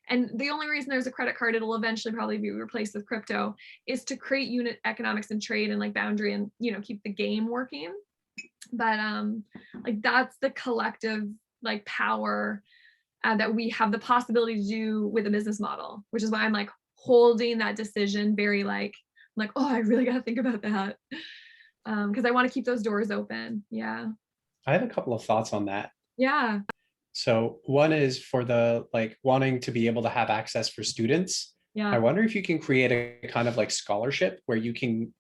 S1: And the only reason there's a credit card, it'll eventually probably be replaced with crypto, is to create unit economics and trade and like boundary and, keep the game working. But like that's the collective like power that we have the possibility to do with a business model, which is why I'm like holding that decision very like, oh, I really got to think about that. Because I want to keep those doors open. Yeah.
S10: I have a couple of thoughts on that.
S1: Yeah.
S10: So one is for the like wanting to be able to have access for students.
S1: Yeah.
S10: I wonder if you can create a kind of like scholarship where you can,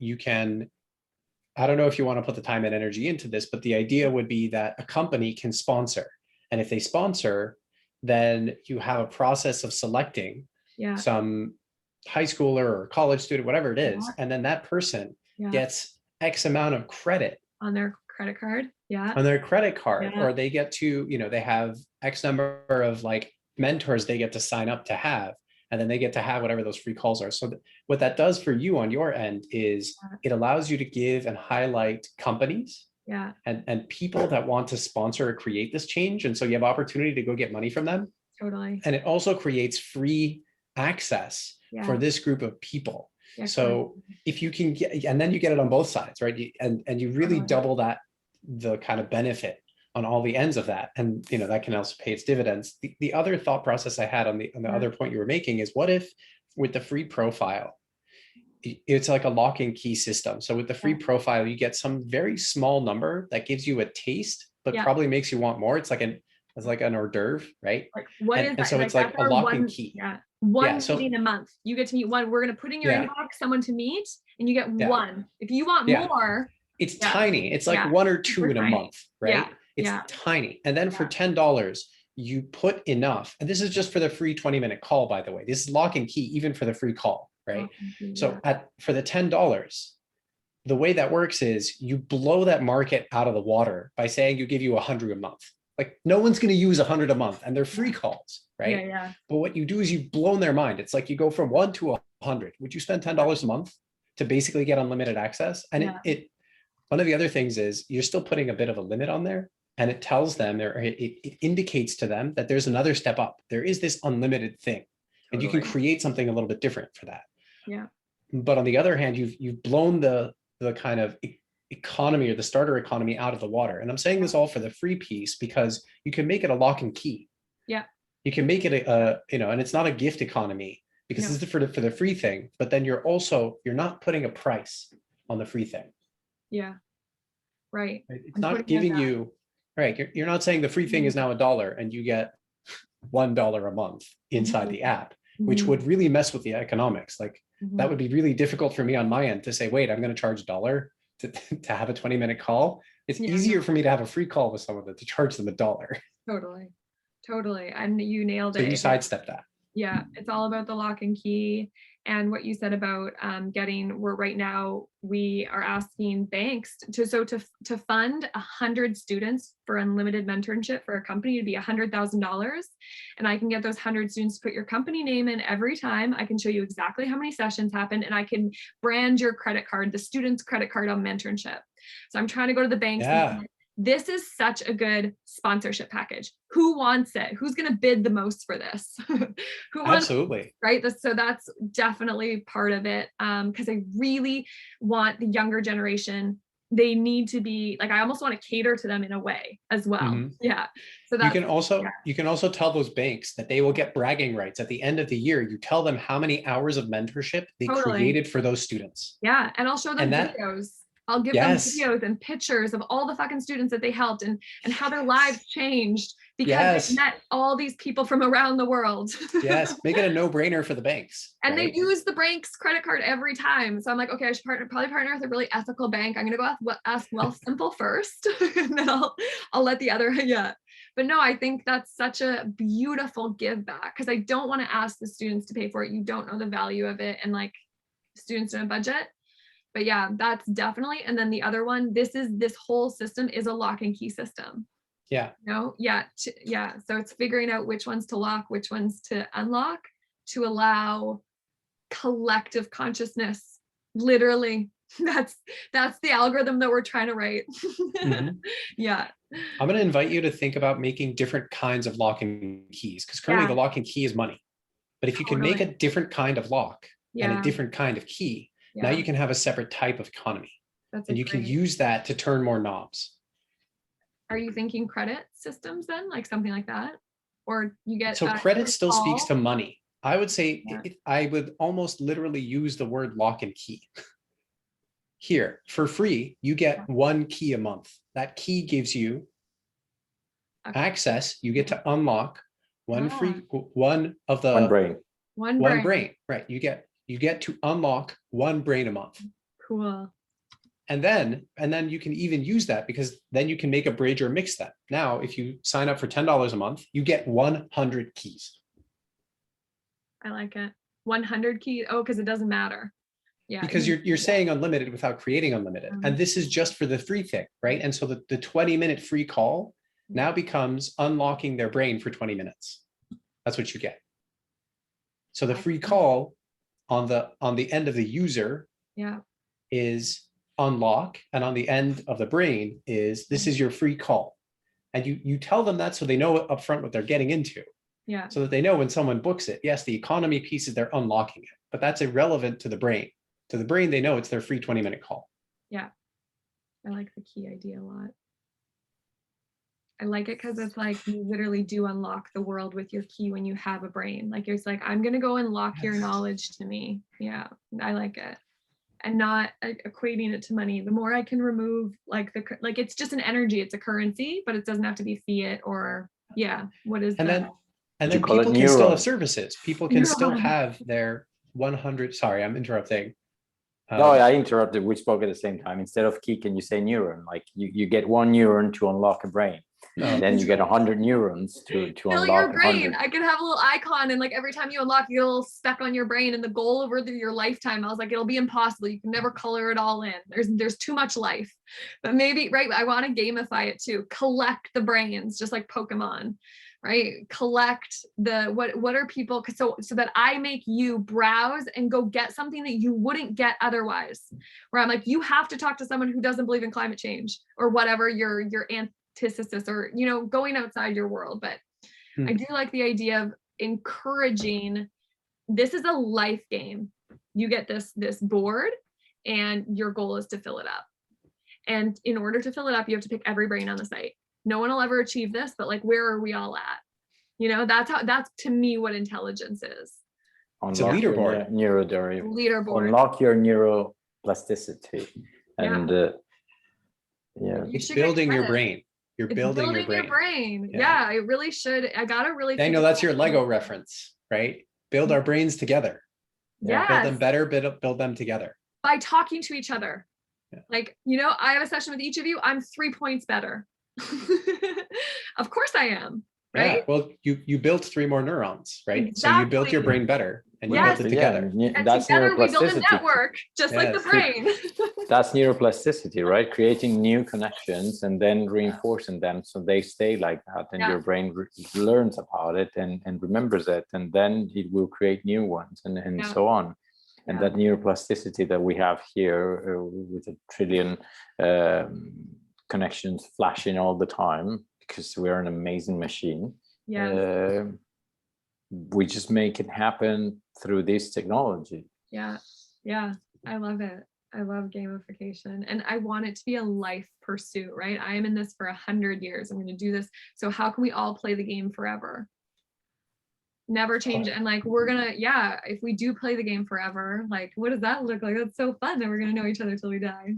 S10: I don't know if you want to put the time and energy into this, but the idea would be that a company can sponsor. And if they sponsor, then you have a process of selecting some high schooler or college student, whatever it is. And then that person gets X amount of credit
S1: on their credit card. Yeah.
S10: On their credit card, or they get to, they have X number of like mentors they get to sign up to have, and then they get to have whatever those free calls are. So what that does for you on your end is it allows you to give and highlight companies and people that want to sponsor or create this change. And so you have opportunity to go get money from them.
S1: Totally.
S10: And it also creates free access for this group of people. Yeah, so if you can get, and then you get it on both sides, right? And you really double the kind of benefit on all the ends of that. And, that can also pay its dividends. The other thought process I had on the other point you were making is, what if with the free profile, it's like a lock and key system. So with the free profile, you get some very small number that gives you a taste, but probably makes you want more. It's like an hors d'oeuvre, right?
S1: Like what is that?
S10: And so
S1: Like,
S10: it's like
S1: that's
S10: a
S1: our
S10: lock
S1: one,
S10: and key.
S1: one
S10: so
S1: meeting a month. You get to meet one. We're gonna put in your inbox someone to meet, and you get one. If you want more,
S10: it's tiny. It's like 1 or 2 in a month, right? It's tiny. And then for $10, you put enough. And this is just for the free 20-minute call, by the way. This is lock and key, even for the free call, right? So for the $10, the way that works is you blow that market out of the water by saying you give you 100 a month. Like no one's going to use 100 a month, and they're free calls, right? But what you do is you've blown their mind. It's like you go from 1 to 100. Would you spend $10 a month to basically get unlimited access? And it one of the other things is you're still putting a bit of a limit on there, and it tells them, or it indicates to them that there's another step up. There is this unlimited thing, and you can create something a little bit different for that. But on the other hand, you've blown the kind of economy, or the starter economy, out of the water. And I'm saying this all for the free piece because you can make it a lock and key. You can make it and it's not a gift economy, because this is for the free thing, but then you're not putting a price on the free thing. It's not giving you, you're not saying the free thing is now $1 and you get $1 a month inside the app, which would really mess with the economics. Like that would be really difficult for me on my end to say, wait, I'm going to charge $1 to have a 20-minute call. It's easier for me to have a free call with someone than to charge them $1.
S1: Totally. And you nailed it.
S10: So you sidestep that.
S1: Yeah, it's all about the lock and key. And what you said about right now we are asking banks to fund 100 students for unlimited mentorship for a company to be $100,000. And I can get those 100 students to put your company name in every time. I can show you exactly how many sessions happened, and I can brand your credit card, the student's credit card on mentorship. So I'm trying to go to the banks and say, this is such a good sponsorship package. Who wants it? Who's going to bid the most for this? Who wants it, right? So that's definitely part of it. Because I really want the younger generation. They need to be like, I almost want to cater to them in a way as well. So that
S10: you can also tell those banks that they will get bragging rights at the end of the year. You tell them how many hours of mentorship they created for those students.
S1: And I'll show them videos. I'll give them videos and pictures of all the fucking students that they helped and how their lives changed because they met all these people from around the world.
S10: Make it a no-brainer for the banks.
S1: And they use the bank's credit card every time. So I'm like, okay, I should probably partner with a really ethical bank. I'm gonna go ask Wealthsimple first, and then I'll let the other, But no, I think that's such a beautiful give back, because I don't want to ask the students to pay for it. You don't know the value of it, and like students don't budget. But yeah, that's definitely. And then the other one, this whole system is a lock and key system. So it's figuring out which ones to lock, which ones to unlock, to allow collective consciousness. Literally, that's the algorithm that we're trying to write.
S10: I'm going to invite you to think about making different kinds of lock and keys, because currently the lock and key is money. But if you can make a different kind of lock and a different kind of key, now you can have a separate type of economy, and you can use that to turn more knobs.
S1: Are you thinking credit systems then, like something like that? Or you get—
S10: So credit still speaks to money. I would say I would almost literally use the word lock and key. Here, for free, you get 1 key a month. That key gives you access. You get to unlock one brain, right? You get to unlock 1 brain a month.
S1: Cool.
S10: And then you can even use that, because then you can make a bridge or mix that. Now, if you sign up for $10 a month, you get 100 keys.
S1: I like it. 100 keys. Oh, because it doesn't matter.
S10: Because you're saying unlimited without creating unlimited. And this is just for the free thing, right? And so the 20-minute free call now becomes unlocking their brain for 20 minutes. That's what you get. So the free call on the end of the user is unlock, and on the end of the brain is this is your free call. And you tell them that so they know upfront what they're getting into. So that they know when someone books it, yes, the economy piece is they're unlocking it, but that's irrelevant to the brain. To the brain, they know it's their free 20-minute call.
S1: I like the key idea a lot. I like it because it's like you literally do unlock the world with your key when you have a brain. Like it's like, I'm going to go unlock your knowledge to me. I like it. and not equating it to money. The more I can remove like it's just an energy, it's a currency, but it doesn't have to be fiat or what is that?
S10: And then people can still have services. People can still have their 100, sorry, I'm interrupting.
S3: No, I interrupted. We spoke at the same time. Instead of key, can you say neuron? Like you get 1 neuron to unlock a brain. And then you get 100 neurons to unlock
S1: your brain.
S3: 100.
S1: I could have a little icon, and like every time you unlock, you get a little speck on your brain. And the goal over your lifetime, I was like, it'll be impossible. You can never color it all in. There's too much life. But maybe, right, I want to gamify it too. Collect the brains, just like Pokemon, right? Collect the what are people, so that I make you browse and go get something that you wouldn't get otherwise. Where I'm like, you have to talk to someone who doesn't believe in climate change or whatever your antithesis, or going outside your world. But I do like the idea of encouraging. This is a life game. You get this board, and your goal is to fill it up. And in order to fill it up, you have to pick every brain on the site. No one will ever achieve this, but like, where are we all at? That's to me what intelligence is.
S10: It's a leaderboard.
S3: Leaderboard. Unlock your neuroplasticity. And
S10: it's building your brain. You're building your brain.
S1: Yeah, I really should. I gotta really.
S10: Daniel, that's your Lego reference, right? Build our brains together.
S1: Yeah.
S10: Build them better, build them together.
S1: By talking to each other. Yeah. Like, I have a session with each of you. I'm 3 points better. Of course I am. Right.
S10: Yeah, well, you built 3 more neurons, right?
S1: Exactly.
S10: So you built your brain better, and you built it together.
S1: And that's together we build a network, just like the brain.
S3: That's neuroplasticity, right? Creating new connections and then reinforcing them so they stay like that, and your brain learns about it and remembers it, and then it will create new ones, and so on. And that neuroplasticity that we have here with 1 trillion connections flashing all the time, because we're an amazing machine. We just make it happen through this technology.
S1: Yeah, I love it. I love gamification, and I want it to be a life pursuit, right? I am in this for 100 years. I'm going to do this. So how can we all play the game forever? Never change. And like, we're gonna, if we do play the game forever, like, what does that look like? That's so fun that we're gonna know each other till we die.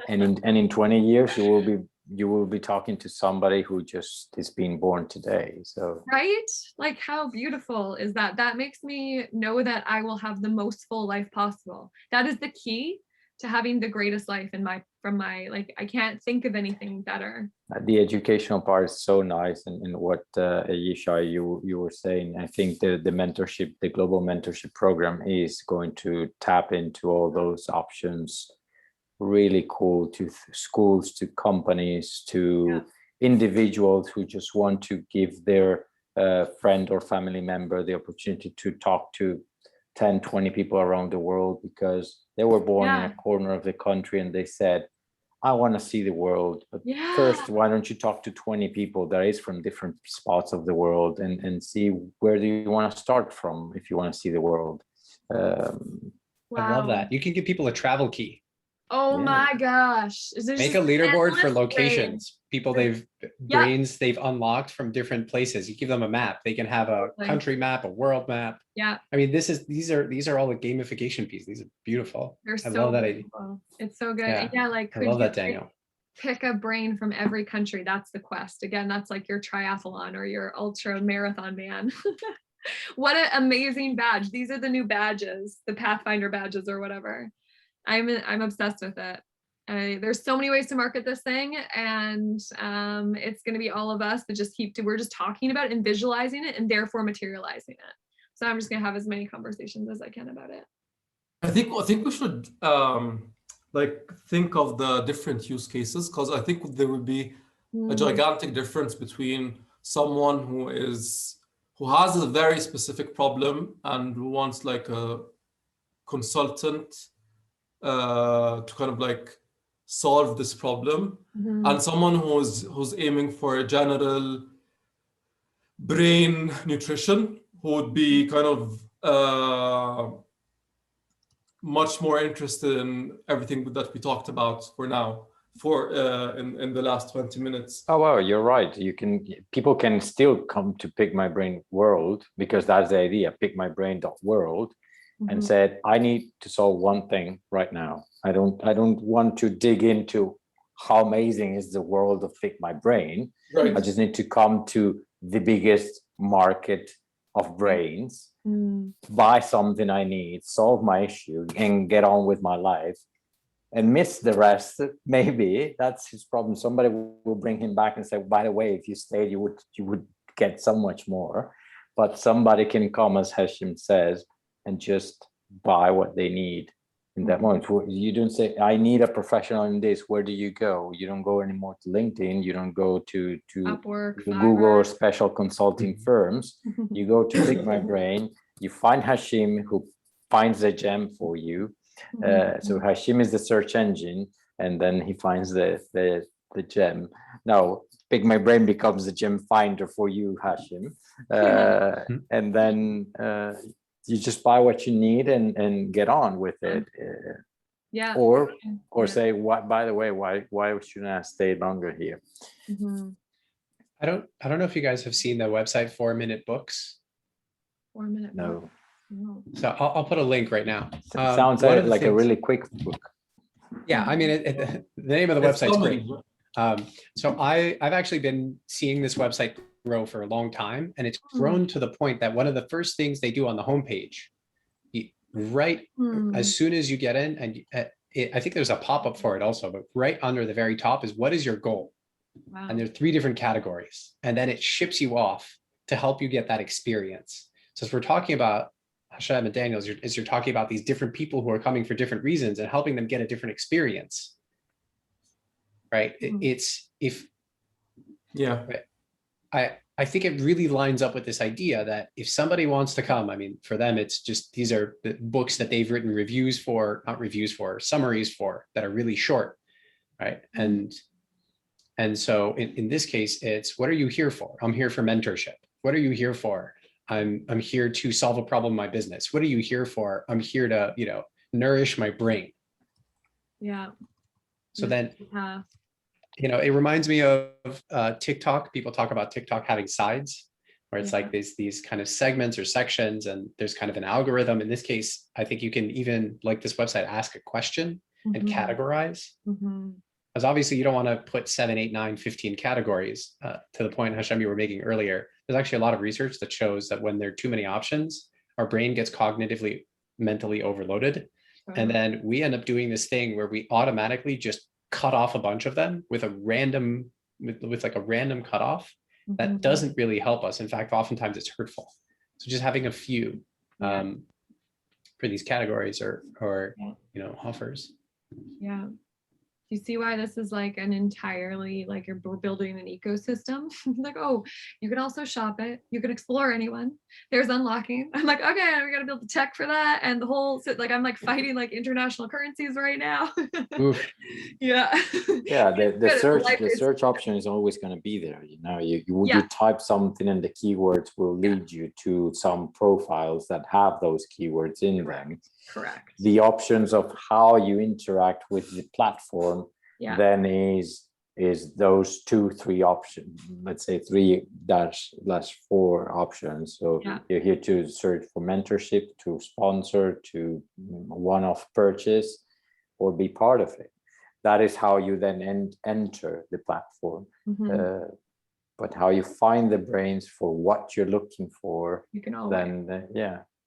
S3: and in 20 years you will be talking to somebody who just is being born today. So
S1: right, like, how beautiful is that? That makes me know that I will have the most full life possible. That is the key to having the greatest life from my I can't think of anything better.
S3: The educational part is so nice, and what Yishai, you were saying, I think the mentorship, the global mentorship program is going to tap into all those options. Really cool, to schools, to companies, to individuals who just want to give their friend or family member the opportunity to talk to 10, 20 people around the world, because they were born in a corner of the country and they said, I want to see the world. But first, why don't you talk to 20 people that is from different spots of the world and see where do you want to start from if you want to see the world.
S10: I love that. You can give people a travel key.
S1: Oh my gosh.
S10: Make a leaderboard for locations. People brains they've unlocked from different places. You give them a map. They can have a country map, a world map.
S1: Yeah.
S10: I mean, these are all the gamification pieces. These are beautiful. I love that idea.
S1: It's so good. Yeah, like,
S10: I love that, Daniel.
S1: Pick a brain from every country. That's the quest. Again, that's like your triathlon or your ultra marathon man. What an amazing badge. These are the new badges, the Pathfinder badges or whatever. I'm obsessed with it. There's so many ways to market this thing, and it's going to be all of us that we're just talking about it and visualizing it and therefore materializing it. So I'm just going to have as many conversations as I can about it.
S2: I think we should think of the different use cases, because I think there would be a gigantic difference between someone who has a very specific problem and who wants like a consultant to kind of like solve this problem, and someone who's aiming for a general brain nutrition, who would be kind of much more interested in everything that we talked about for now, in the last 20 minutes.
S3: Oh wow, you're right. People can still come to Pick My Brain World, because that's the idea, pickmybrain.world. and said, I need to solve one thing right now. I don't want to dig into how amazing is the world of Pick My Brain.
S2: Right.
S3: I just need to come to the biggest market of brains, buy something I need, solve my issue, and get on with my life, and miss the rest. Maybe that's his problem. Somebody will bring him back and say, by the way, if you stayed, you would get so much more. But somebody can come, as Hashim says, and just buy what they need in that moment. You don't say, I need a professional in this. Where do you go? You don't go anymore to LinkedIn. You don't go to
S1: Upwork,
S3: Google or
S1: Fiverr.
S3: special consulting firms. You go to Pick My Brain. You find Hashim, who finds a gem for you. So Hashim is the search engine, and then he finds the gem. Now Pick My Brain becomes the gem finder for you, Hashim, and then you just buy what you need and get on with it.
S1: Yeah.
S3: Or say, what? By the way, why shouldn't I stay longer here?
S10: I don't know if you guys have seen the website 4 Minute Books.
S1: 4 Minute.
S3: No.
S10: So I'll put a link right now.
S3: Sounds like a really quick book.
S10: Yeah, I mean, the name of the website's great. So I've actually been seeing this website grow for a long time, and it's grown to the point that one of the first things they do on the homepage, as soon as you get in, and I think there's a pop-up for it also, but right under the very top is, what is your goal?
S1: Wow.
S10: And there are 3 different categories, and then it ships you off to help you get that experience. So as we're talking about Hashem and Daniel, as you're talking about these different people who are coming for different reasons and helping them get a different experience, right? I think it really lines up with this idea that if somebody wants to come, I mean, for them, it's just, these are the books that they've written summaries for, that are really short, right? And so in this case, it's, what are you here for? I'm here for mentorship. What are you here for? I'm here to solve a problem in my business. What are you here for? I'm here to, nourish my brain.
S1: Yeah.
S10: So then, it reminds me of TikTok. People talk about TikTok having sides, where it's like these kind of segments or sections, and there's kind of an algorithm. In this case, I think you can even, like this website, ask a question and categorize. Because obviously you don't want to put 7, 8, 9, 15 categories. To the point, Hashem, you were making earlier, there's actually a lot of research that shows that when there are too many options, our brain gets cognitively, mentally overloaded. And then we end up doing this thing where we automatically just cut off a bunch of them with a random, with like a random cutoff that doesn't really help us. In fact, oftentimes it's hurtful. So just having a few for these categories or offers.
S1: Yeah. You see why this is like an entirely, like, we're building an ecosystem. Like, oh, you can also shop it. You can explore anyone. There's unlocking. I'm like, okay, we got to build the tech for that. And the whole, like, I'm like fighting like international currencies right now. Yeah.
S3: Yeah. The search option is always going to be there. You type something and the keywords will lead you to some profiles that have those keywords in them.
S1: Correct.
S3: The options of how you interact with the platform then is those 2, 3 options, let's say 3-4 options. So you're here to search for mentorship, to sponsor, to one-off purchase, or be part of it. That is how you then enter the platform. But how you find the brains for what you're looking for,
S1: you can always,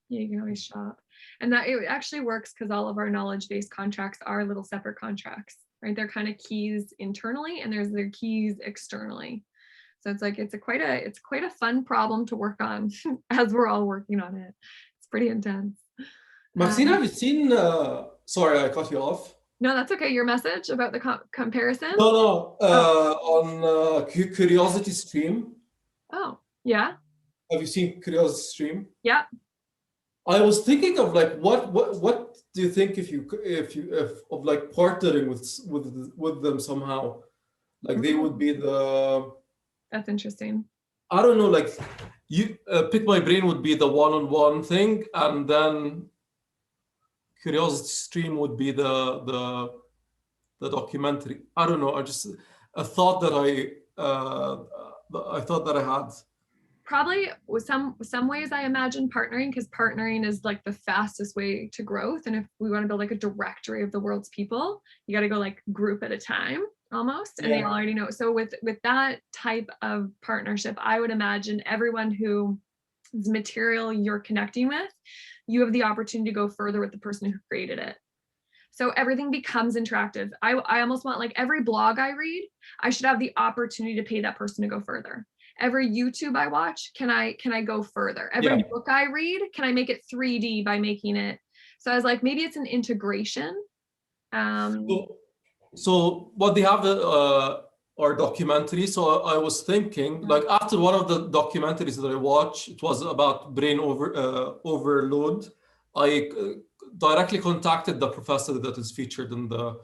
S1: you can always shop. And that it actually works because all of our knowledge-based contracts are little separate contracts, right? They're kind of keys internally, and there's their keys externally. So it's like, it's quite a fun problem to work on as we're all working on it. It's pretty intense.
S2: Maxine, have you seen, sorry, I cut you off.
S1: No, that's okay. Your message about the comparison?
S2: No, on Curiosity Stream.
S1: Oh, yeah.
S2: Have you seen Curiosity Stream?
S1: Yeah.
S2: I was thinking of like, what do you think if of like partnering with them somehow, like they would be the.
S1: That's interesting.
S2: I don't know, like you Pick My Brain would be the one-on-one thing, and then Curiosity Stream would be the documentary. I don't know. A thought that I thought that I had.
S1: Probably some ways I imagine partnering, because partnering is like the fastest way to growth. And if we want to build like a directory of the world's people, you got to go like group at a time almost, and they already know. So with that type of partnership, I would imagine everyone whose material you're connecting with, you have the opportunity to go further with the person who created it. So everything becomes interactive. I almost want, like, every blog I read, I should have the opportunity to pay that person to go further. Every YouTube I watch, can I go further? Every book I read, can I make it 3D by making it? So I was like, maybe it's an integration.
S2: So what they have are documentaries. So I was thinking, like, after one of the documentaries that I watched, it was about brain overload. I directly contacted the professor that is featured in the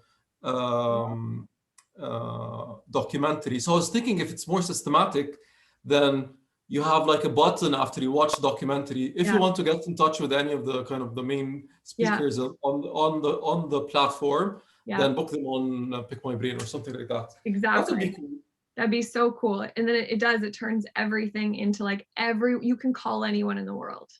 S2: documentary. So I was thinking, if it's more systematic, then you have like a button after you watch the documentary. If you want to get in touch with any of the kind of the main speakers on the platform, then book them on Pick My Brain or something like that.
S1: Exactly.
S2: That would be cool.
S1: That'd be so cool. And then it turns everything into like you can call anyone in the world.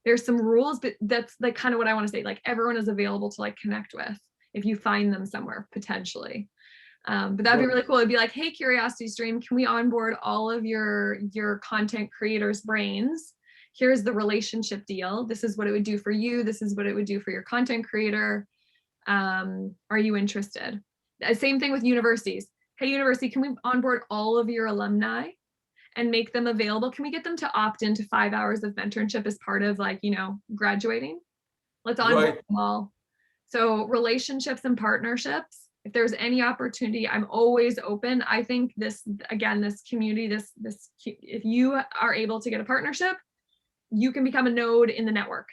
S1: There's some rules, but that's like kind of what I want to say. Like, everyone is available to like connect with if you find them somewhere potentially. But that'd be really cool. It'd be like, hey, Curiosity Stream, can we onboard all of your content creators' brains? Here's the relationship deal. This is what it would do for you. This is what it would do for your content creator. Are you interested? Same thing with universities. Hey, university, can we onboard all of your alumni and make them available? Can we get them to opt into 5 hours of mentorship as part of, like, you know, graduating? Let's onboard them all. So relationships and partnerships, if there's any opportunity, I'm always open. I think this community, if you are able to get a partnership, you can become a node in the network.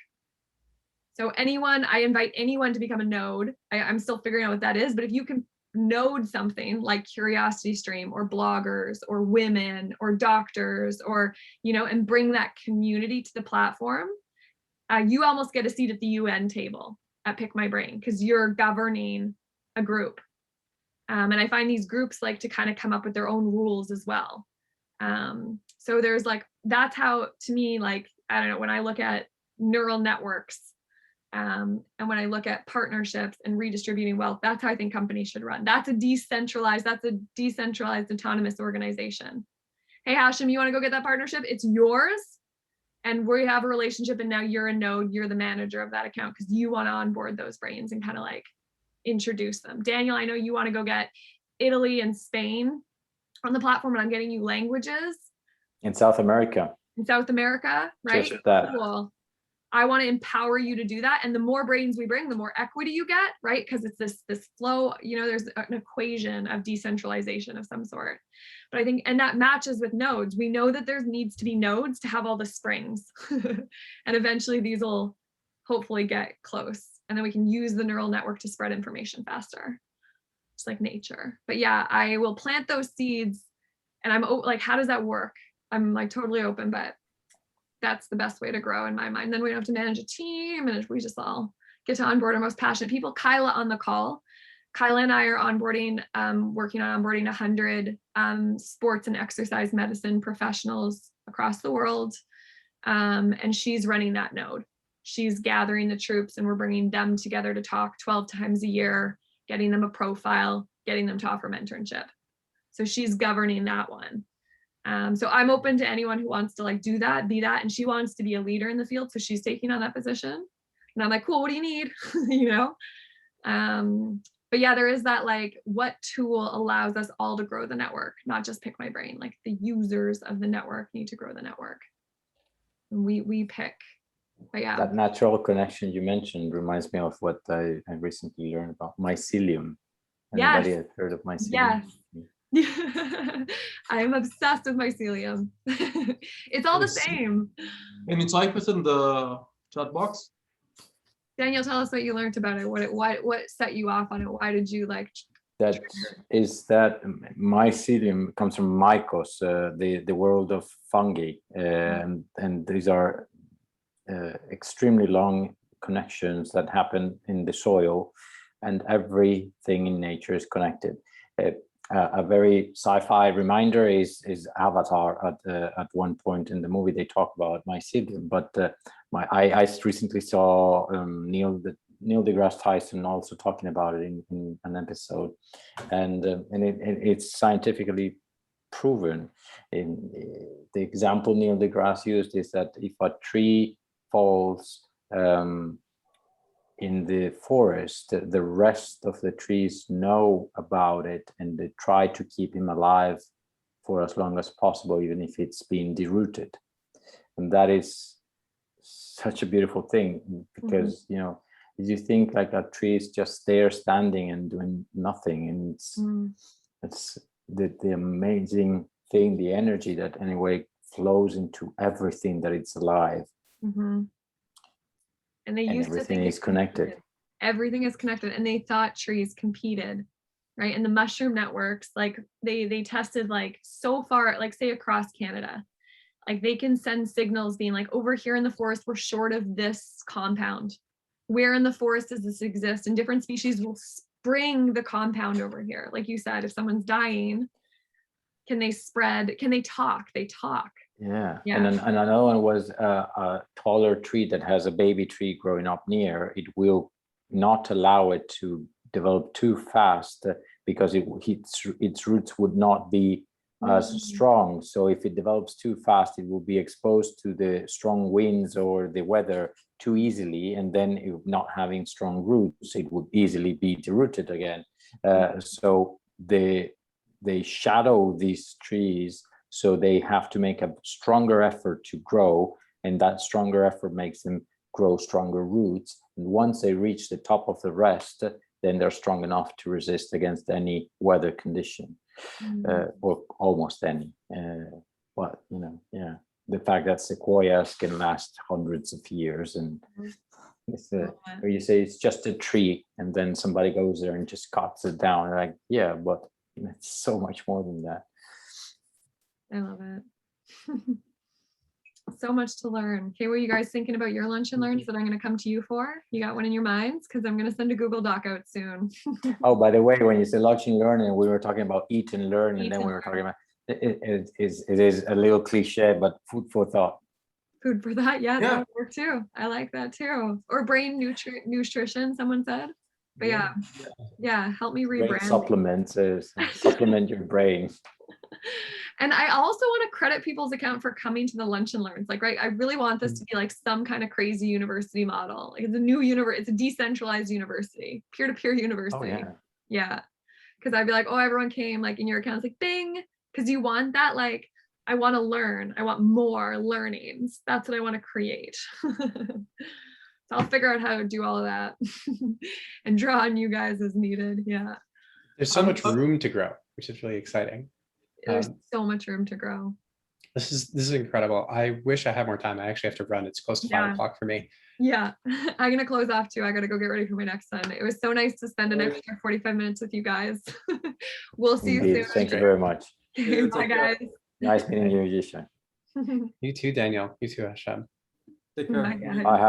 S1: So I invite anyone to become a node. I'm still figuring out what that is, but if you can node something like Curiosity Stream or bloggers or women or doctors, or, you know, and bring that community to the platform, you almost get a seat at the UN table at Pick My Brain, because you're governing a group. And I find these groups like to kind of come up with their own rules as well. So there's like, that's how, to me, like, I don't know, when I look at neural networks, and when I look at partnerships and redistributing wealth, that's how I think companies should run. That's a decentralized autonomous organization. Hey, Hashem, you want to go get that partnership? It's yours. And we have a relationship, and now you're a node, you're the manager of that account, because you want to onboard those brains and kind of like introduce them. Daniel, I know you want to go get Italy and Spain on the platform, and I'm getting you languages.
S3: In South America.
S1: In South America, right?
S3: Just that.
S1: Cool. I want to empower you to do that. And the more brains we bring, the more equity you get, right? Because it's this flow, you know, there's an equation of decentralization of some sort. But I think, and that matches with nodes. We know that there needs to be nodes to have all the springs. And eventually these will hopefully get close. And then we can use the neural network to spread information faster. Just like nature. But yeah, I will plant those seeds. And I'm like, how does that work? I'm like totally open, but that's the best way to grow in my mind. Then we don't have to manage a team, and we just all get to onboard our most passionate people. Kyla on the call. Kyla and I are onboarding, working on onboarding 100 sports and exercise medicine professionals across the world. And she's running that node. She's gathering the troops, and we're bringing them together to talk 12 times a year, getting them a profile, getting them to offer mentorship. So she's governing that one. So I'm open to anyone who wants to like do that, be that, and she wants to be a leader in the field. So she's taking on that position, and I'm like, cool, what do you need? You know? But yeah, there is that, like, what tool allows us all to grow the network, not just Pick My Brain, like the users of the network need to grow the network. And we pick, but yeah.
S3: That natural connection you mentioned reminds me of what I recently learned about mycelium. Anybody has heard of mycelium?
S1: Yes. I am obsessed with mycelium. It's all the same.
S2: Can you type it in the chat box?
S1: Daniel, tell us what you learned about it. What set you off on it? Why did you like?
S3: That mycelium comes from mycos, the world of fungi, and these are extremely long connections that happen in the soil, and everything in nature is connected. a very sci-fi reminder is Avatar. At one point in the movie, they talk about mycelium, but I recently saw Neil deGrasse Tyson also talking about it in an episode, and it's scientifically proven. In the example Neil deGrasse used is that if a tree falls in the forest, the rest of the trees know about it and they try to keep him alive for as long as possible, even if it's been derooted. And that is such a beautiful thing, because you know, you think like a tree is just there standing and doing nothing, and it's the amazing thing, the energy that anyway flows into everything that it's alive.
S1: And they used to think
S3: is connected.
S1: Everything is connected, and they thought trees competed, right? And the mushroom networks, like they tested like so far, like say across Canada, like they can send signals being like, over here in the forest, we're short of this compound. Where in the forest does this exist? And different species will bring the compound over here. Like you said, if someone's dying, can they spread? Can they talk? They talk.
S3: Yeah. And another one was a taller tree that has a baby tree growing up near. It will not allow it to develop too fast, because its roots would not be as strong. So if it develops too fast, it will be exposed to the strong winds or the weather too easily, and then not having strong roots, it would easily be derooted again. So they shadow these trees, so they have to make a stronger effort to grow, and that stronger effort makes them grow stronger roots. And once they reach the top of the rest, then they're strong enough to resist against any weather condition, or almost any. But you know, yeah, the fact that sequoias can last hundreds of years, and it's where you say it's just a tree, and then somebody goes there and just cuts it down. Like, yeah, but it's so much more than that.
S1: I love it. So much to learn. Okay, what are you guys thinking about your lunch and learns that I'm going to come to you for? You got one in your minds? Because I'm going to send a Google Doc out soon.
S3: Oh, by the way, when you say lunch and learn, and we were talking about eat and learn, and then we were talking about it is a little cliche, but food for thought.
S1: Food for thought, yeah, that would work too. I like that too. Or brain nutrition, someone said. But yeah, help me rebrand.
S3: Supplements, supplement your brain.
S1: And I also want to credit people's account for coming to the lunch and learns. Like, right, I really want this to be like some kind of crazy university model. Like, it's a new universe, it's a decentralized university, peer-to-peer university.
S3: Oh,
S1: yeah. Because I'd be like, oh, everyone came, like in your account, it's like bing, because you want that, like, I want to learn, I want more learnings. That's what I want to create. So I'll figure out how to do all of that and draw on you guys as needed. Yeah.
S10: There's so much room to grow, which is really exciting.
S1: There's so much room to grow.
S10: This is incredible. I wish I had more time. I actually have to run. It's close to 5 o'clock for me.
S1: Yeah, I'm gonna close off too. I gotta go get ready for my next son. It was so nice to spend an extra 45 minutes with you guys. We'll see you soon.
S3: Thank you very much.
S1: Bye, guys.
S3: Nice meeting you, Yisha.
S10: You too, Daniel. You too, Hashem.
S2: Take care.
S1: Bye, guys.
S3: Bye.